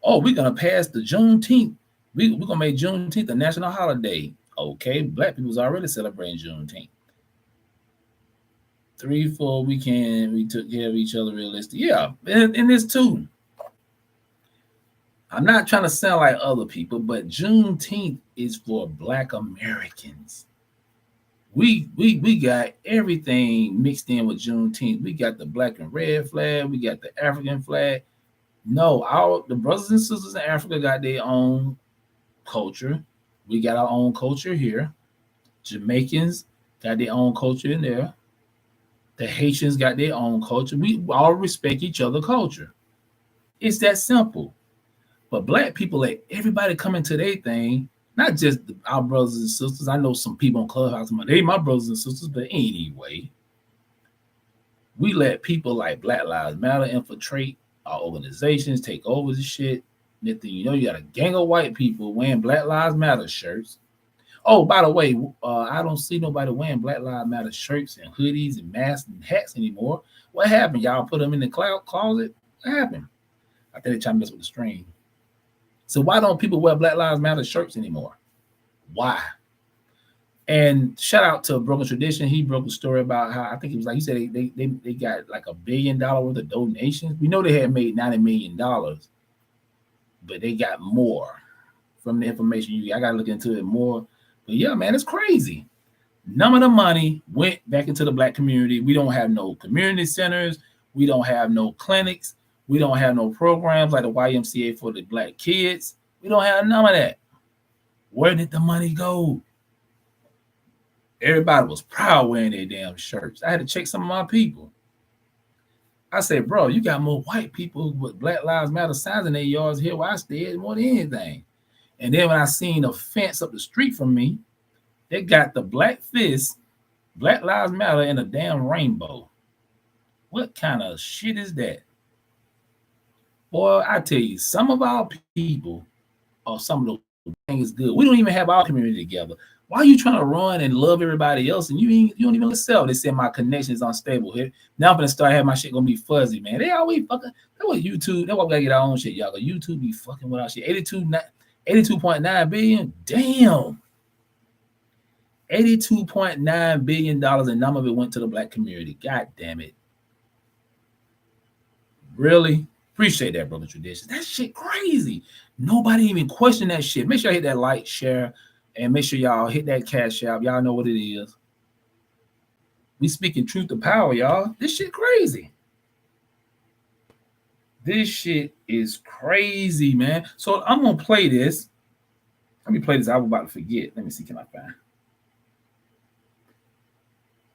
Oh, we're going to pass the Juneteenth. We're going to make Juneteenth a national holiday. Okay, black people's already celebrating Juneteenth. 3, 4, we took care of each other realistic. Yeah, and this too. I'm not trying to sound like other people, but Juneteenth is for black Americans. We got everything mixed in with Juneteenth. We got the black and red flag. We got the African flag. No, the brothers and sisters in Africa got their own culture. We got our own culture here. Jamaicans got their own culture in there. The Haitians got their own culture. We all respect each other's culture. It's that simple. But black people let everybody come into their thing, not just our brothers and sisters. I know some people on Clubhouse, they my brothers and sisters, but anyway, we let people like Black Lives Matter infiltrate our organizations, take over the shit. Next thing you know, you got a gang of white people wearing Black Lives Matter shirts. Oh, by the way, I don't see nobody wearing Black Lives Matter shirts and hoodies and masks and hats anymore. What happened? Y'all put them in the closet? What happened? I think they trying to mess with the stream. So why don't people wear Black Lives Matter shirts anymore? Why? And shout out to Broken Tradition. He broke a story about how, I think it was like, he said they got like $1 billion worth of donations. We know they had made $90 million, but they got more from the information. I got to look into it more. But yeah, man, it's crazy. None of the money went back into the black community. We don't have no community centers. We don't have no clinics. We don't have no programs like the YMCA for the black kids. We don't have none of that. Where did the money go? Everybody was proud wearing their damn shirts. I had to check some of my people. I say, bro, you got more white people with Black Lives Matter signs in their yards here where I stay more than anything. And then when I seen a fence up the street from me, they got the black fist, Black Lives Matter, and a damn rainbow. What kind of shit is that? Boy, I tell you, some of our people are some of the things good. We don't even have our community together. Why are you trying to run and love everybody else and you don't even yourself? They said my connection is unstable here. Now I'm gonna start having my shit gonna be fuzzy, man. They always fucking that was YouTube. That's why we gotta get our own shit, y'all. Cause YouTube be fucking with our shit. 82.9 billion. Damn. $82.9 billion and none of it went to the black community. God damn it. Really? Appreciate that, brother Traditions. That shit crazy. Nobody even question that shit. Make sure I hit that like, share, and make sure y'all hit that cash app. Y'all know what it is. We speaking truth to power, y'all. This shit crazy. This shit is crazy, man. So I'm gonna play this. Let me play this. I was about to forget. Let me see. Can I find?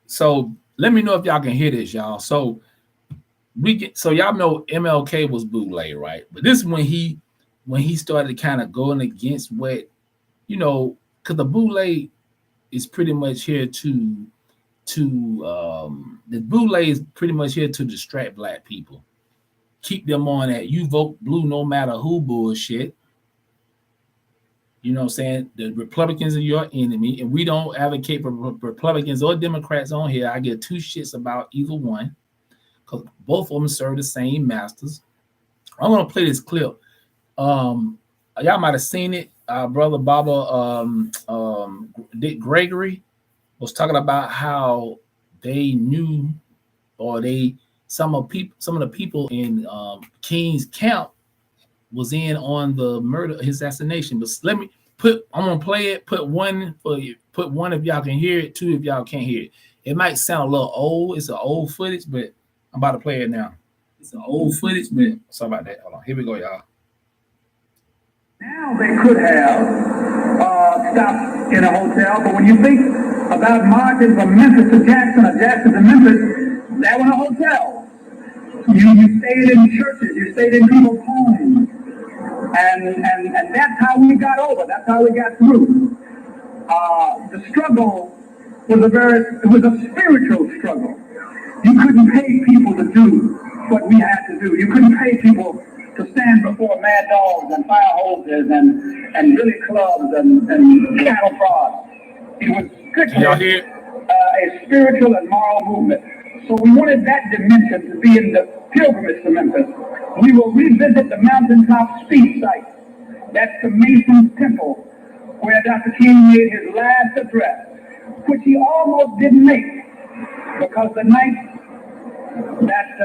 So let me know if y'all can hear this, y'all. So y'all know MLK was bootleg, right? But this is when he started kind of going against what, because the bootleg is pretty much here to the bootleg is pretty much here to distract black people, keep them on that you vote blue no matter who bullshit. You know what I'm saying? The Republicans are your enemy, and we don't advocate for Republicans or Democrats on here. I get two shits about either one because both of them serve the same masters. I'm gonna play this clip. Y'all might have seen it. Brother Baba Dick Gregory was talking about how they knew, or some of the people in King's camp was in on the murder, his assassination. But I'm gonna play it. Put one for you. Put one if y'all can hear it. Two if y'all can't hear it. It might sound a little old. It's an old footage, but I'm about to play it now. It's an old footage, but sorry about that. Hold on. Here we go, y'all. Now they could have stopped in a hotel, but when you think about marching from Memphis to Jackson or Jackson to Memphis, that was a hotel. You stayed in churches, you stayed in people's homes, and that's how we got over. That's how we got through. The struggle was a spiritual struggle. You couldn't pay people to do what we had to do. You couldn't pay people to stand before mad dogs and fire hoses and billy clubs and cattle prods. It was strictly a spiritual and moral movement. So we wanted that dimension to be in the pilgrimage to Memphis. We will revisit the mountaintop speech site. That's the Mason's Temple, where Dr. King made his last address, which he almost didn't make, because the night that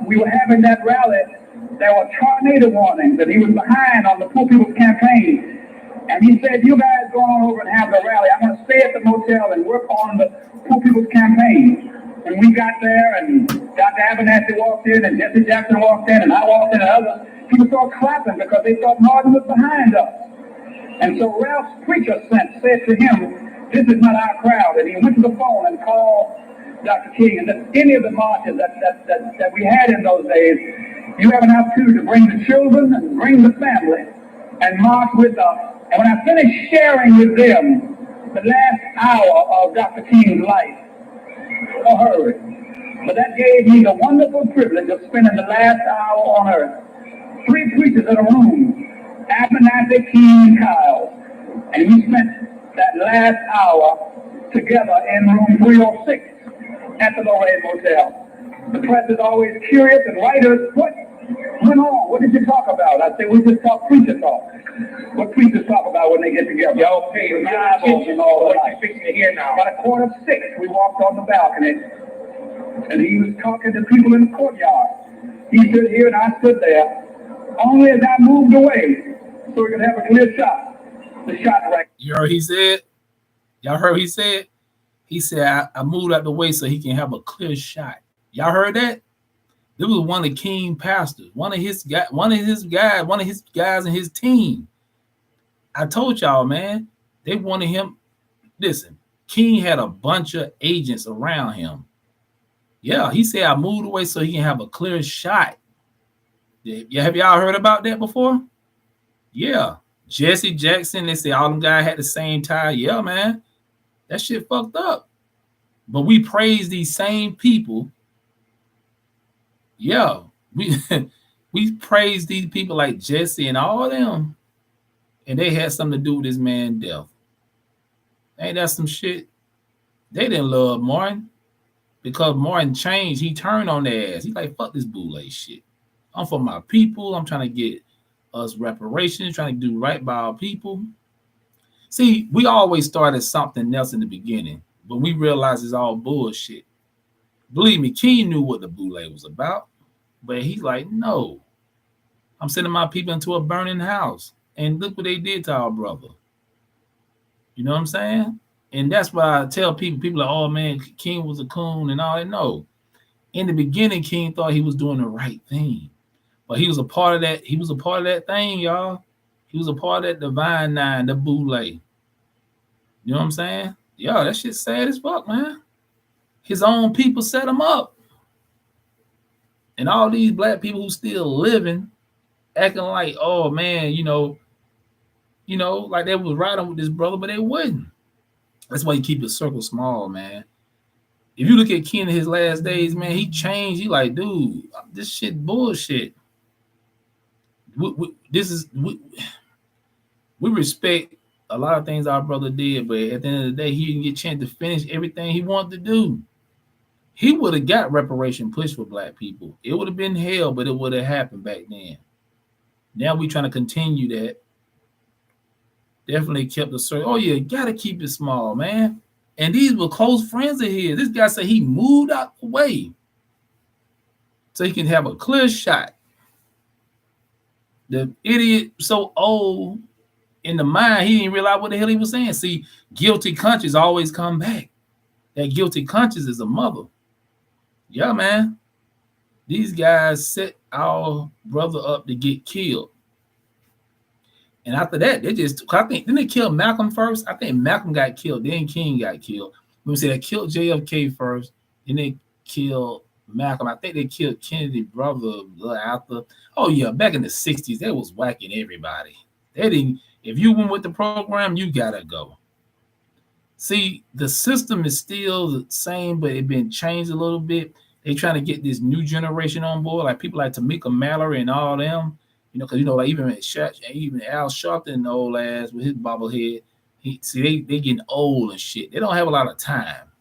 we were having that rally, there were tornado warnings, and he was behind on the Poor People's Campaign. And he said, you guys go on over and have the rally. I'm going to stay at the motel and work on the Poor People's Campaign. And we got there, and Dr. Abernathy walked in, and Jesse Jackson walked in, and I walked in, and others. People started clapping because they thought Martin was behind us. And so Ralph's preacher said to him, this is not our crowd. And he went to the phone and called Dr. King. And that any of the marches that we had in those days, you have an opportunity to bring the children and bring the family and march with us. And when I finished sharing with them the last hour of Dr. King's life, I hurried. But that gave me the wonderful privilege of spending the last hour on earth. Three preachers in a room, Abernathy, King, and Kyle. And we spent that last hour together in room 306 at the Lorraine Motel. The press is always curious, and writers, what went on? What did you talk about? I say, we just talk preacher talk. What preachers talk about when they get together? Y'all pay the Bibles and all that. What you fixing to hear now? About 5:45, we walked on the balcony, and he was talking to people in the courtyard. He stood here, and I stood there. Only as I moved away, so we could have a clear shot. The shot right. You heard what he said? Y'all heard what he said? He said, I moved out the way so he can have a clear shot. Y'all heard that? This was one of King pastors, one of his guys and his team. I told y'all, man, they wanted him. Listen, King had a bunch of agents around him. Yeah, he said I moved away so he can have a clear shot. Yeah, have y'all heard about that before? Yeah. Jesse Jackson, they say all them guys had the same tie. Yeah, man. That shit fucked up. But we praise these same people. Yeah. We we praise these people like Jesse and all of them. And they had something to do with this man's death. Ain't that some shit? They didn't love Martin because Martin changed. He turned on their ass. He like, fuck this boule shit. I'm for my people. I'm trying to get us reparations, trying to do right by our people. See, we always started something else in the beginning, but we realized it's all bullshit. Believe me, King knew what the boule was about, but he's like, no, I'm sending my people into a burning house. And look what they did to our brother. You know what I'm saying? And that's why I tell people are, oh man, King was a coon and all that. No. In the beginning, King thought he was doing the right thing. But he was a part of that. He was a part of that thing, y'all. He was a part of that divine nine, the boule. You know what I'm saying? Yo, that shit's sad as fuck, man. His own people set him up. And all these black people who still living, acting like, oh man, like they was riding with this brother, but they wouldn't. That's why you keep your circle small, man. If you look at Ken in his last days, man, he changed. He like, dude, this shit bullshit. We respect a lot of things our brother did, but at the end of the day, he didn't get a chance to finish everything he wanted to do. He would have got reparation push for black people. It would have been hell, but it would have happened back then. Now we trying to continue that. Definitely kept the circle. Oh yeah, gotta keep it small, man. And these were close friends of his. This guy said he moved out the way so he can have a clear shot. The idiot so old in the mind, he didn't realize what the hell he was saying. See, guilty conscience always come back. That guilty conscience is a mother. Yeah, man. These guys set our brother up to get killed. And after that, didn't they kill Malcolm first? I think Malcolm got killed, then King got killed. Let me say they killed JFK first, then they killed Malcolm. I think they killed Kennedy brother after. Oh yeah, back in the 60s, they was whacking everybody. They didn't. If you went with the program, you gotta go. See, the system is still the same, but it been changed a little bit. They trying to get this new generation on board, like people like Tamika Mallory and all them. Because like even Al Sharpton, the old ass with his bobblehead, they getting old and shit. They don't have a lot of time.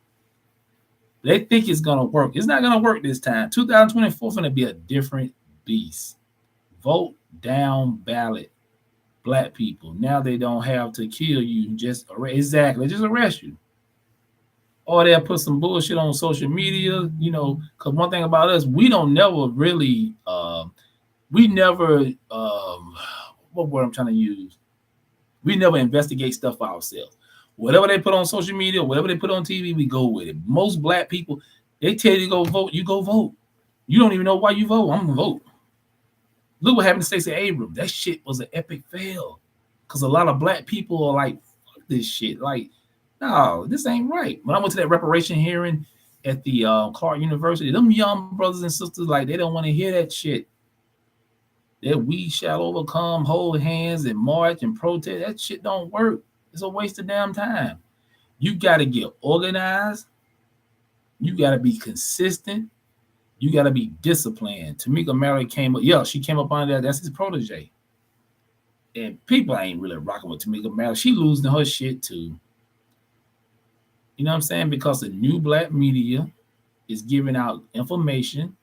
They think it's gonna work. It's not gonna work this time. 2024 is gonna be a different beast. Vote down ballot, black people. Now they don't have to kill you. Just arrest you. Or they'll put some bullshit on social media. Because one thing about us, we don't never really. What word I'm trying to use? We never investigate stuff ourselves. Whatever they put on social media, whatever they put on TV, we go with it. Most black people, they tell you to go vote, you go vote. You don't even know why you vote. I'm gonna vote. Look what happened to Stacey Abrams. That shit was an epic fail. Because a lot of black people are like, fuck this shit. Like, no, this ain't right. When I went to that reparation hearing at the Clark University, them young brothers and sisters, like, they don't want to hear that shit. That we shall overcome, hold hands and march and protest. That shit don't work. It's a waste of damn time. You got to get organized. You got to be consistent. You got to be disciplined. Tamika Mallory she came up on that. That's his protege. And people ain't really rocking with Tamika Mallory. She losing her shit too. You know what I'm saying? Because the new black media is giving out information.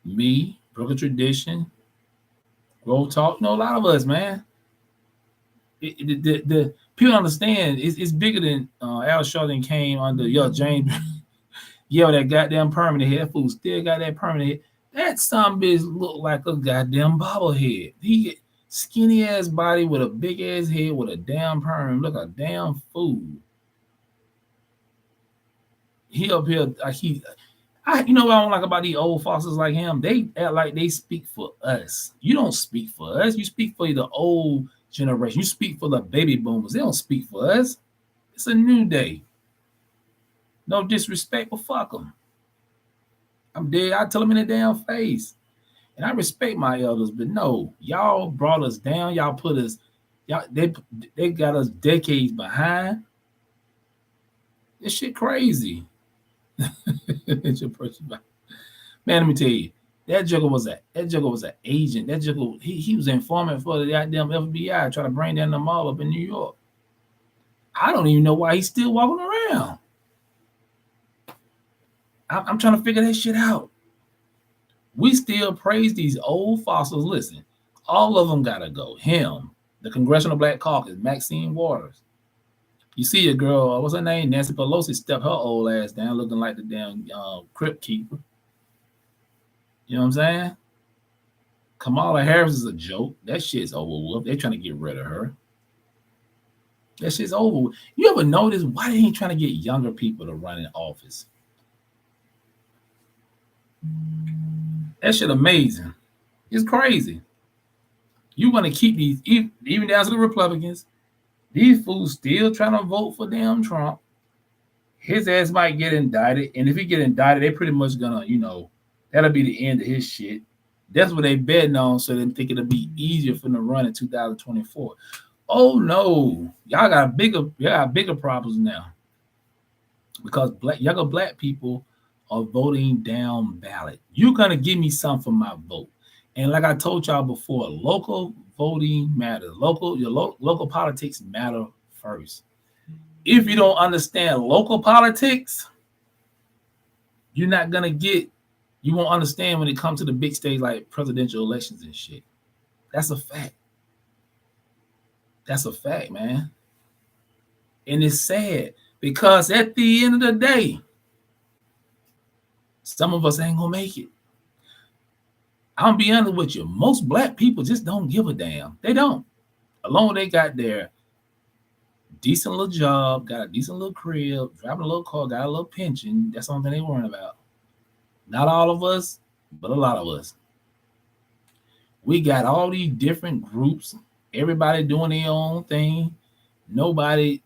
Me, Brooklyn Tradition, Grow Talk. A lot of us, man. The people understand it's bigger than Al Sharpton came under James. That goddamn permanent head. That fool still got that permanent head. That some bitch look like a goddamn bobblehead. He get skinny ass body with a big ass head with a damn perm. Look a damn fool. He up here like what I don't like about these old fossils like him? They act like they speak for us. You don't speak for us. You speak for the old generation. You speak for the baby boomers. They don't speak for us. It's a new day. No disrespect, but fuck them. I'm dead. I tell them in the damn face. And I respect my elders, but no, y'all brought us down. Y'all put us, y'all they got us decades behind. This shit crazy. It's your person. Man, let me tell you, that Joker was an agent. That Joker, he was informant for the goddamn FBI, trying to bring down the mall up in New York. I don't even know why he's still walking around. I'm trying to figure that shit out. We still praise these old fossils. Listen, all of them gotta go. Him, the Congressional Black Caucus, Maxine Waters. You see a girl, what's her name? Nancy Pelosi stepped her old ass down, looking like the damn crypt keeper. You know what I'm saying? Kamala Harris is a joke. That shit's over with. They're trying to get rid of her. That shit's over with. You ever notice why they ain't trying to get younger people to run in office? That shit amazing. It's crazy. You want to keep these, even down to the Republicans, these fools still trying to vote for damn Trump. His ass might get indicted. And if he get indicted, they pretty much gonna, that'll be the end of his shit. That's what they betting on, so they think it'll be easier for them to run in 2024. Oh no, y'all got bigger problems now. Because younger black people are voting down ballot. You're gonna give me something for my vote. And like I told y'all before, local voting matters. Local politics matter first. If you don't understand local politics, you won't understand when it comes to the big stage like presidential elections and shit. That's a fact. That's a fact, man. And it's sad because at the end of the day, some of us ain't gonna make it. I'm gonna be honest with you. Most black people just don't give a damn. They don't. Along they got their decent little job, got a decent little crib, driving a little car, got a little pension. That's something they worrying about. Not all of us, but a lot of us. We got all these different groups, everybody doing their own thing. Nobody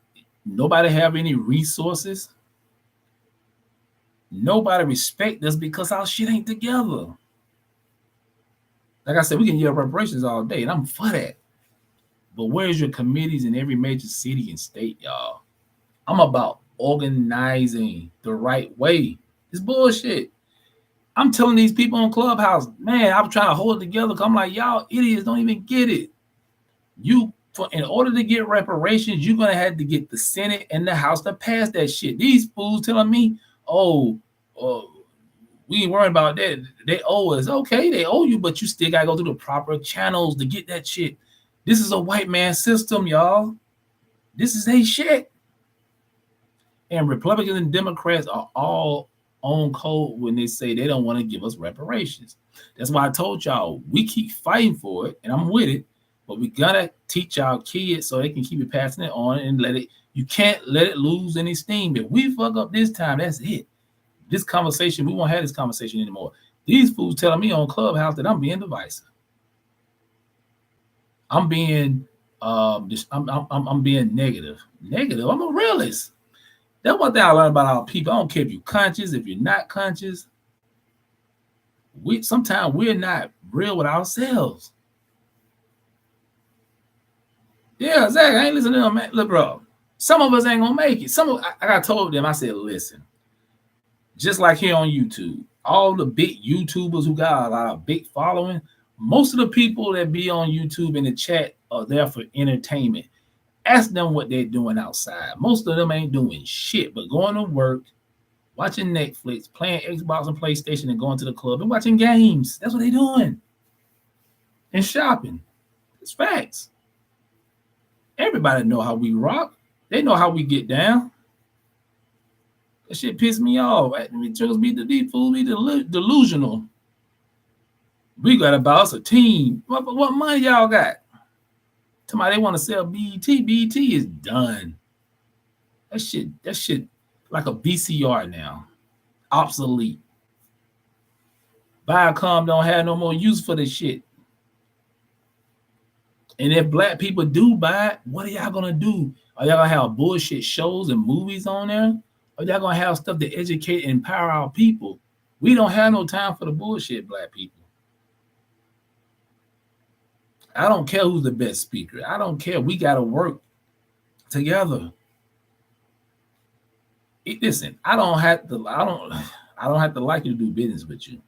have any resources. Nobody respect us because our shit ain't together. Like I said, we can yell reparations all day, and I'm for that. But where's your committees in every major city and state, y'all? I'm about organizing the right way. It's bullshit. I'm telling these people on Clubhouse, man, I'm trying to hold it together because I'm like, y'all idiots don't even get it. In order to get reparations, you're going to have to get the Senate and the House to pass that shit. These fools telling me, we ain't worried about that. They owe us. Okay, they owe you, but you still got to go through the proper channels to get that shit. This is a white man system, y'all. This is a shit. And Republicans and Democrats are all on code when they say they don't want to give us reparations. That's why I told y'all we keep fighting for it, and I'm with it, but we gotta teach our kids so they can keep it passing it on and you can't let it lose any steam. If we fuck up this time, that's it. This conversation, we won't have this conversation anymore. These fools telling me on Clubhouse that I'm being divisive. I'm being I'm being negative. I'm a realist. That's one thing I learned about our people. I don't care if you're conscious, if you're not conscious. Sometimes we're not real with ourselves. Yeah, exactly. I ain't listening to them, man. Look, bro. Some of us ain't gonna make it. I told them, I said, listen, just like here on YouTube, all the big YouTubers who got a lot of big following, most of the people that be on YouTube in the chat are there for entertainment. Ask them what they're doing outside. Most of them ain't doing shit but going to work, watching Netflix, playing Xbox and PlayStation, and going to the club and watching games. That's what they're doing. And shopping. It's facts. Everybody know how we rock. They know how we get down. That shit pissed me off. These fools be delusional. We got about us a team. What money y'all got? Somebody they want to sell BET. BET is done. That shit like a VCR now. Obsolete. Viacom don't have no more use for this shit. And if black people do buy it, what are y'all gonna do? Are y'all gonna have bullshit shows and movies on there? Or y'all gonna have stuff to educate and empower our people? We don't have no time for the bullshit, black people. I don't care who's the best speaker. I don't care. We got to work together. Listen, I don't have to like you to do business with you.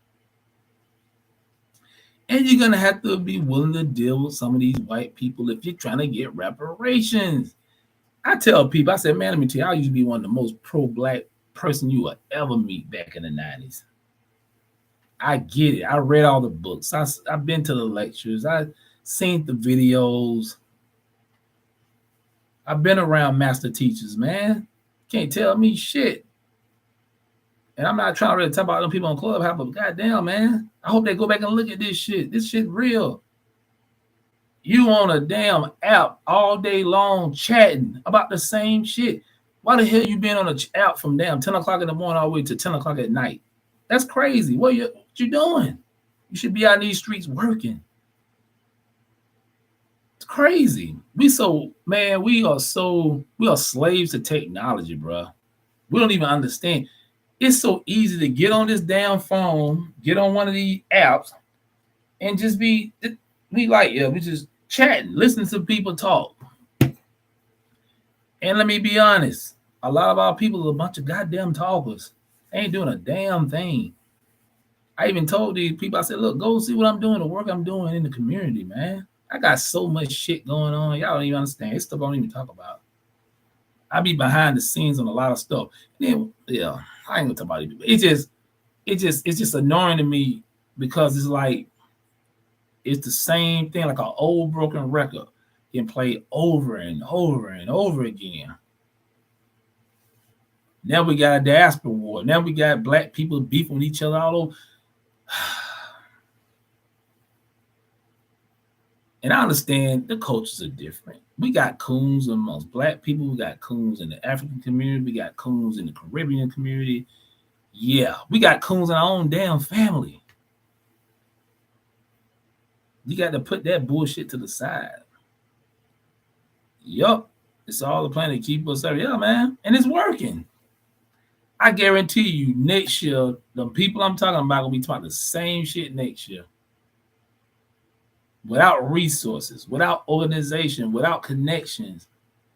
And you're gonna have to be willing to deal with some of these white people if you're trying to get reparations. I tell people, I said, man, let me tell you, I used to be one of the most pro-black person you will ever meet back in the 90s. I get it. I read all the books. I've been to the lectures. I've seen the videos. I've been around master teachers, man. Can't tell me shit. And I'm not trying to really talk about them people on Clubhouse, but goddamn, man, I hope they go back and look at this shit. This shit real. You on a damn app all day long chatting about the same shit. Why the hell you been on an app from damn 10 o'clock in the morning all the way to 10 o'clock at night? That's crazy. What you doing? You should be out in these streets working. It's crazy. We are slaves to technology, bro. We don't even understand. It's so easy to get on this damn phone, get on one of these apps, and just we just chatting, listening to people talk. And let me be honest, a lot of our people are a bunch of goddamn talkers. They ain't doing a damn thing. I even told these people, I said, look, go see what I'm doing, the work I'm doing in the community, man. I got so much shit going on. Y'all don't even understand. It's stuff I don't even talk about. I be behind the scenes on a lot of stuff. And then, yeah, I ain't gonna talk about it. It's just annoying to me because it's like it's the same thing, like an old broken record getting played over and over and over again. Now we got a diaspora war. Now we got black people beefing with each other all over. And I understand the cultures are different. We got coons amongst black people. We got coons in the African community. We got coons in the Caribbean community. Yeah, we got coons in our own damn family. You got to put that bullshit to the side. Yup, it's all the plan to keep us there. Yeah, man, and it's working. I guarantee you, next year, the people I'm talking about will be talking the same shit next year. Without resources, without organization, without connections,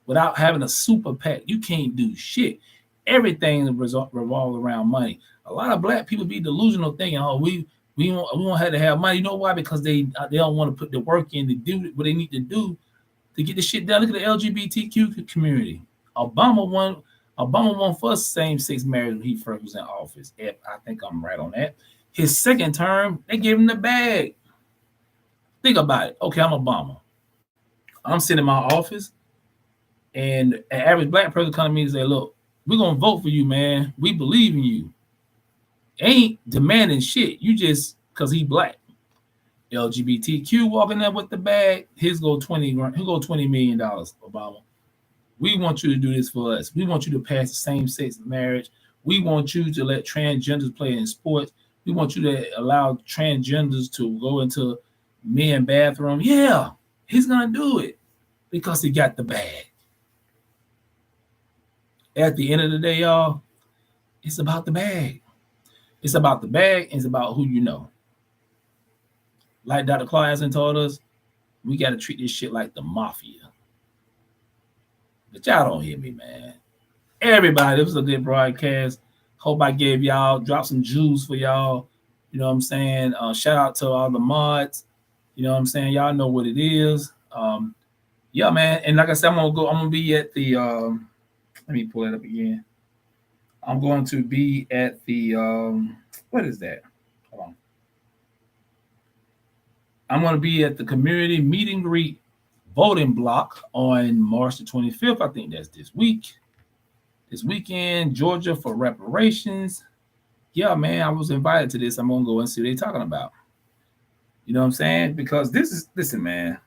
without having a super PAC, you can't do shit. Everything revolves around money. A lot of black people be delusional thinking, oh, we won't have to have money. You know why? Because they don't want to put the work in to do what they need to do to get the shit done. Look at the LGBTQ community. Obama won first same-sex marriage when he first was in office. I think I'm right on that. His second term, they gave him the bag. Think about it. Okay, I'm Obama. I'm sitting in my office, and an average black person come to me and say, look, we're going to vote for you, man. We believe in you. Ain't demanding shit. You just, because he black. LGBTQ walking there with the bag, his go $20 million, Obama. We want you to do this for us. We want you to pass the same-sex marriage. We want you to let transgenders play in sports. We want you to allow transgenders to go into men bathroom. Yeah, he's gonna do it because he got the bag. At the end of the day, y'all, it's about the bag. It's about the bag, and it's about who you know. Like Dr. Clausen told us, we got to treat this shit like the mafia. But y'all don't hear me, man. Everybody, this was a good broadcast. Hope I gave y'all, dropped some jewels for y'all. You know what I'm saying? Shout out to all the mods. You know what I'm saying? Y'all know what it is. Yeah, man. And like I said, I'm gonna be at the let me pull it up again. I'm going to be at the what is that? Hold on. I'm going to be at the community meet and greet voting block on March the 25th. I think that's this week. This weekend, Georgia for reparations. Yeah, man, I was invited to this. I'm going to go and see what they're talking about. You know what I'm saying? Because listen, man,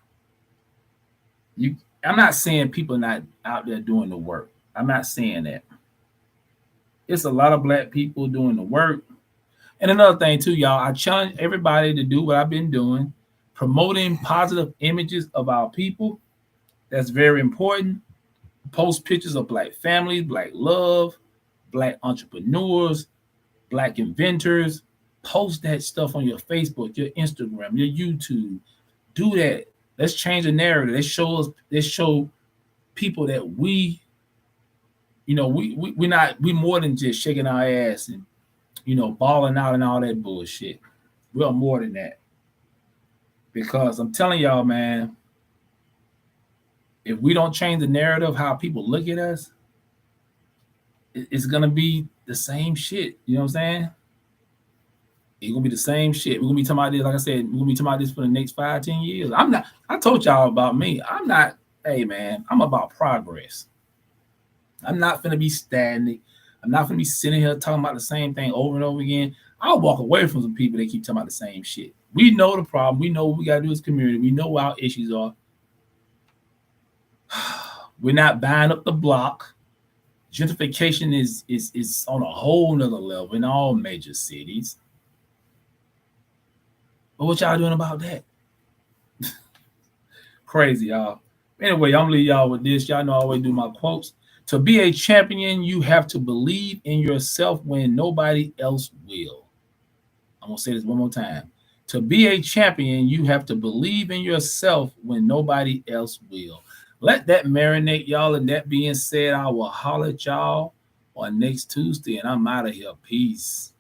I'm not saying people not out there doing the work. I'm not saying that. It's a lot of black people doing the work. And another thing too, y'all, I challenge everybody to do what I've been doing, promoting positive images of our people. That's very important. Post pictures of black families, black love, black entrepreneurs, Black inventors. Post that stuff on your Facebook, your Instagram, your YouTube. Do that. Let's change the narrative. Let's show people that we more than just shaking our ass and balling out and all that bullshit. We're more than that. Because I'm telling y'all, man, if we don't change the narrative, how people look at us, it's gonna be the same shit. You know what I'm saying? It's gonna be the same shit. We're gonna be talking about this, like I said, we're gonna be talking about this for the next 5-10 years. I told y'all about me. Hey man, I'm about progress. I'm not gonna be stagnant. I'm not gonna be sitting here talking about the same thing over and over again. I'll walk away from some people that keep talking about the same shit. We know the problem. We know what we gotta do as a community. We know what our issues are. We're not buying up the block. Gentrification is on a whole nother level in all major cities. But what y'all doing about that? Crazy, y'all. Anyway, I'm gonna leave y'all with this. Y'all know I always do my quotes. To be a champion, you have to believe in yourself when nobody else will. I'm gonna say this one more time. To be a champion, you have to believe in yourself when nobody else will. Let that marinate, y'all. And that being said, I will holler at y'all on next Tuesday, and I'm out of here. Peace.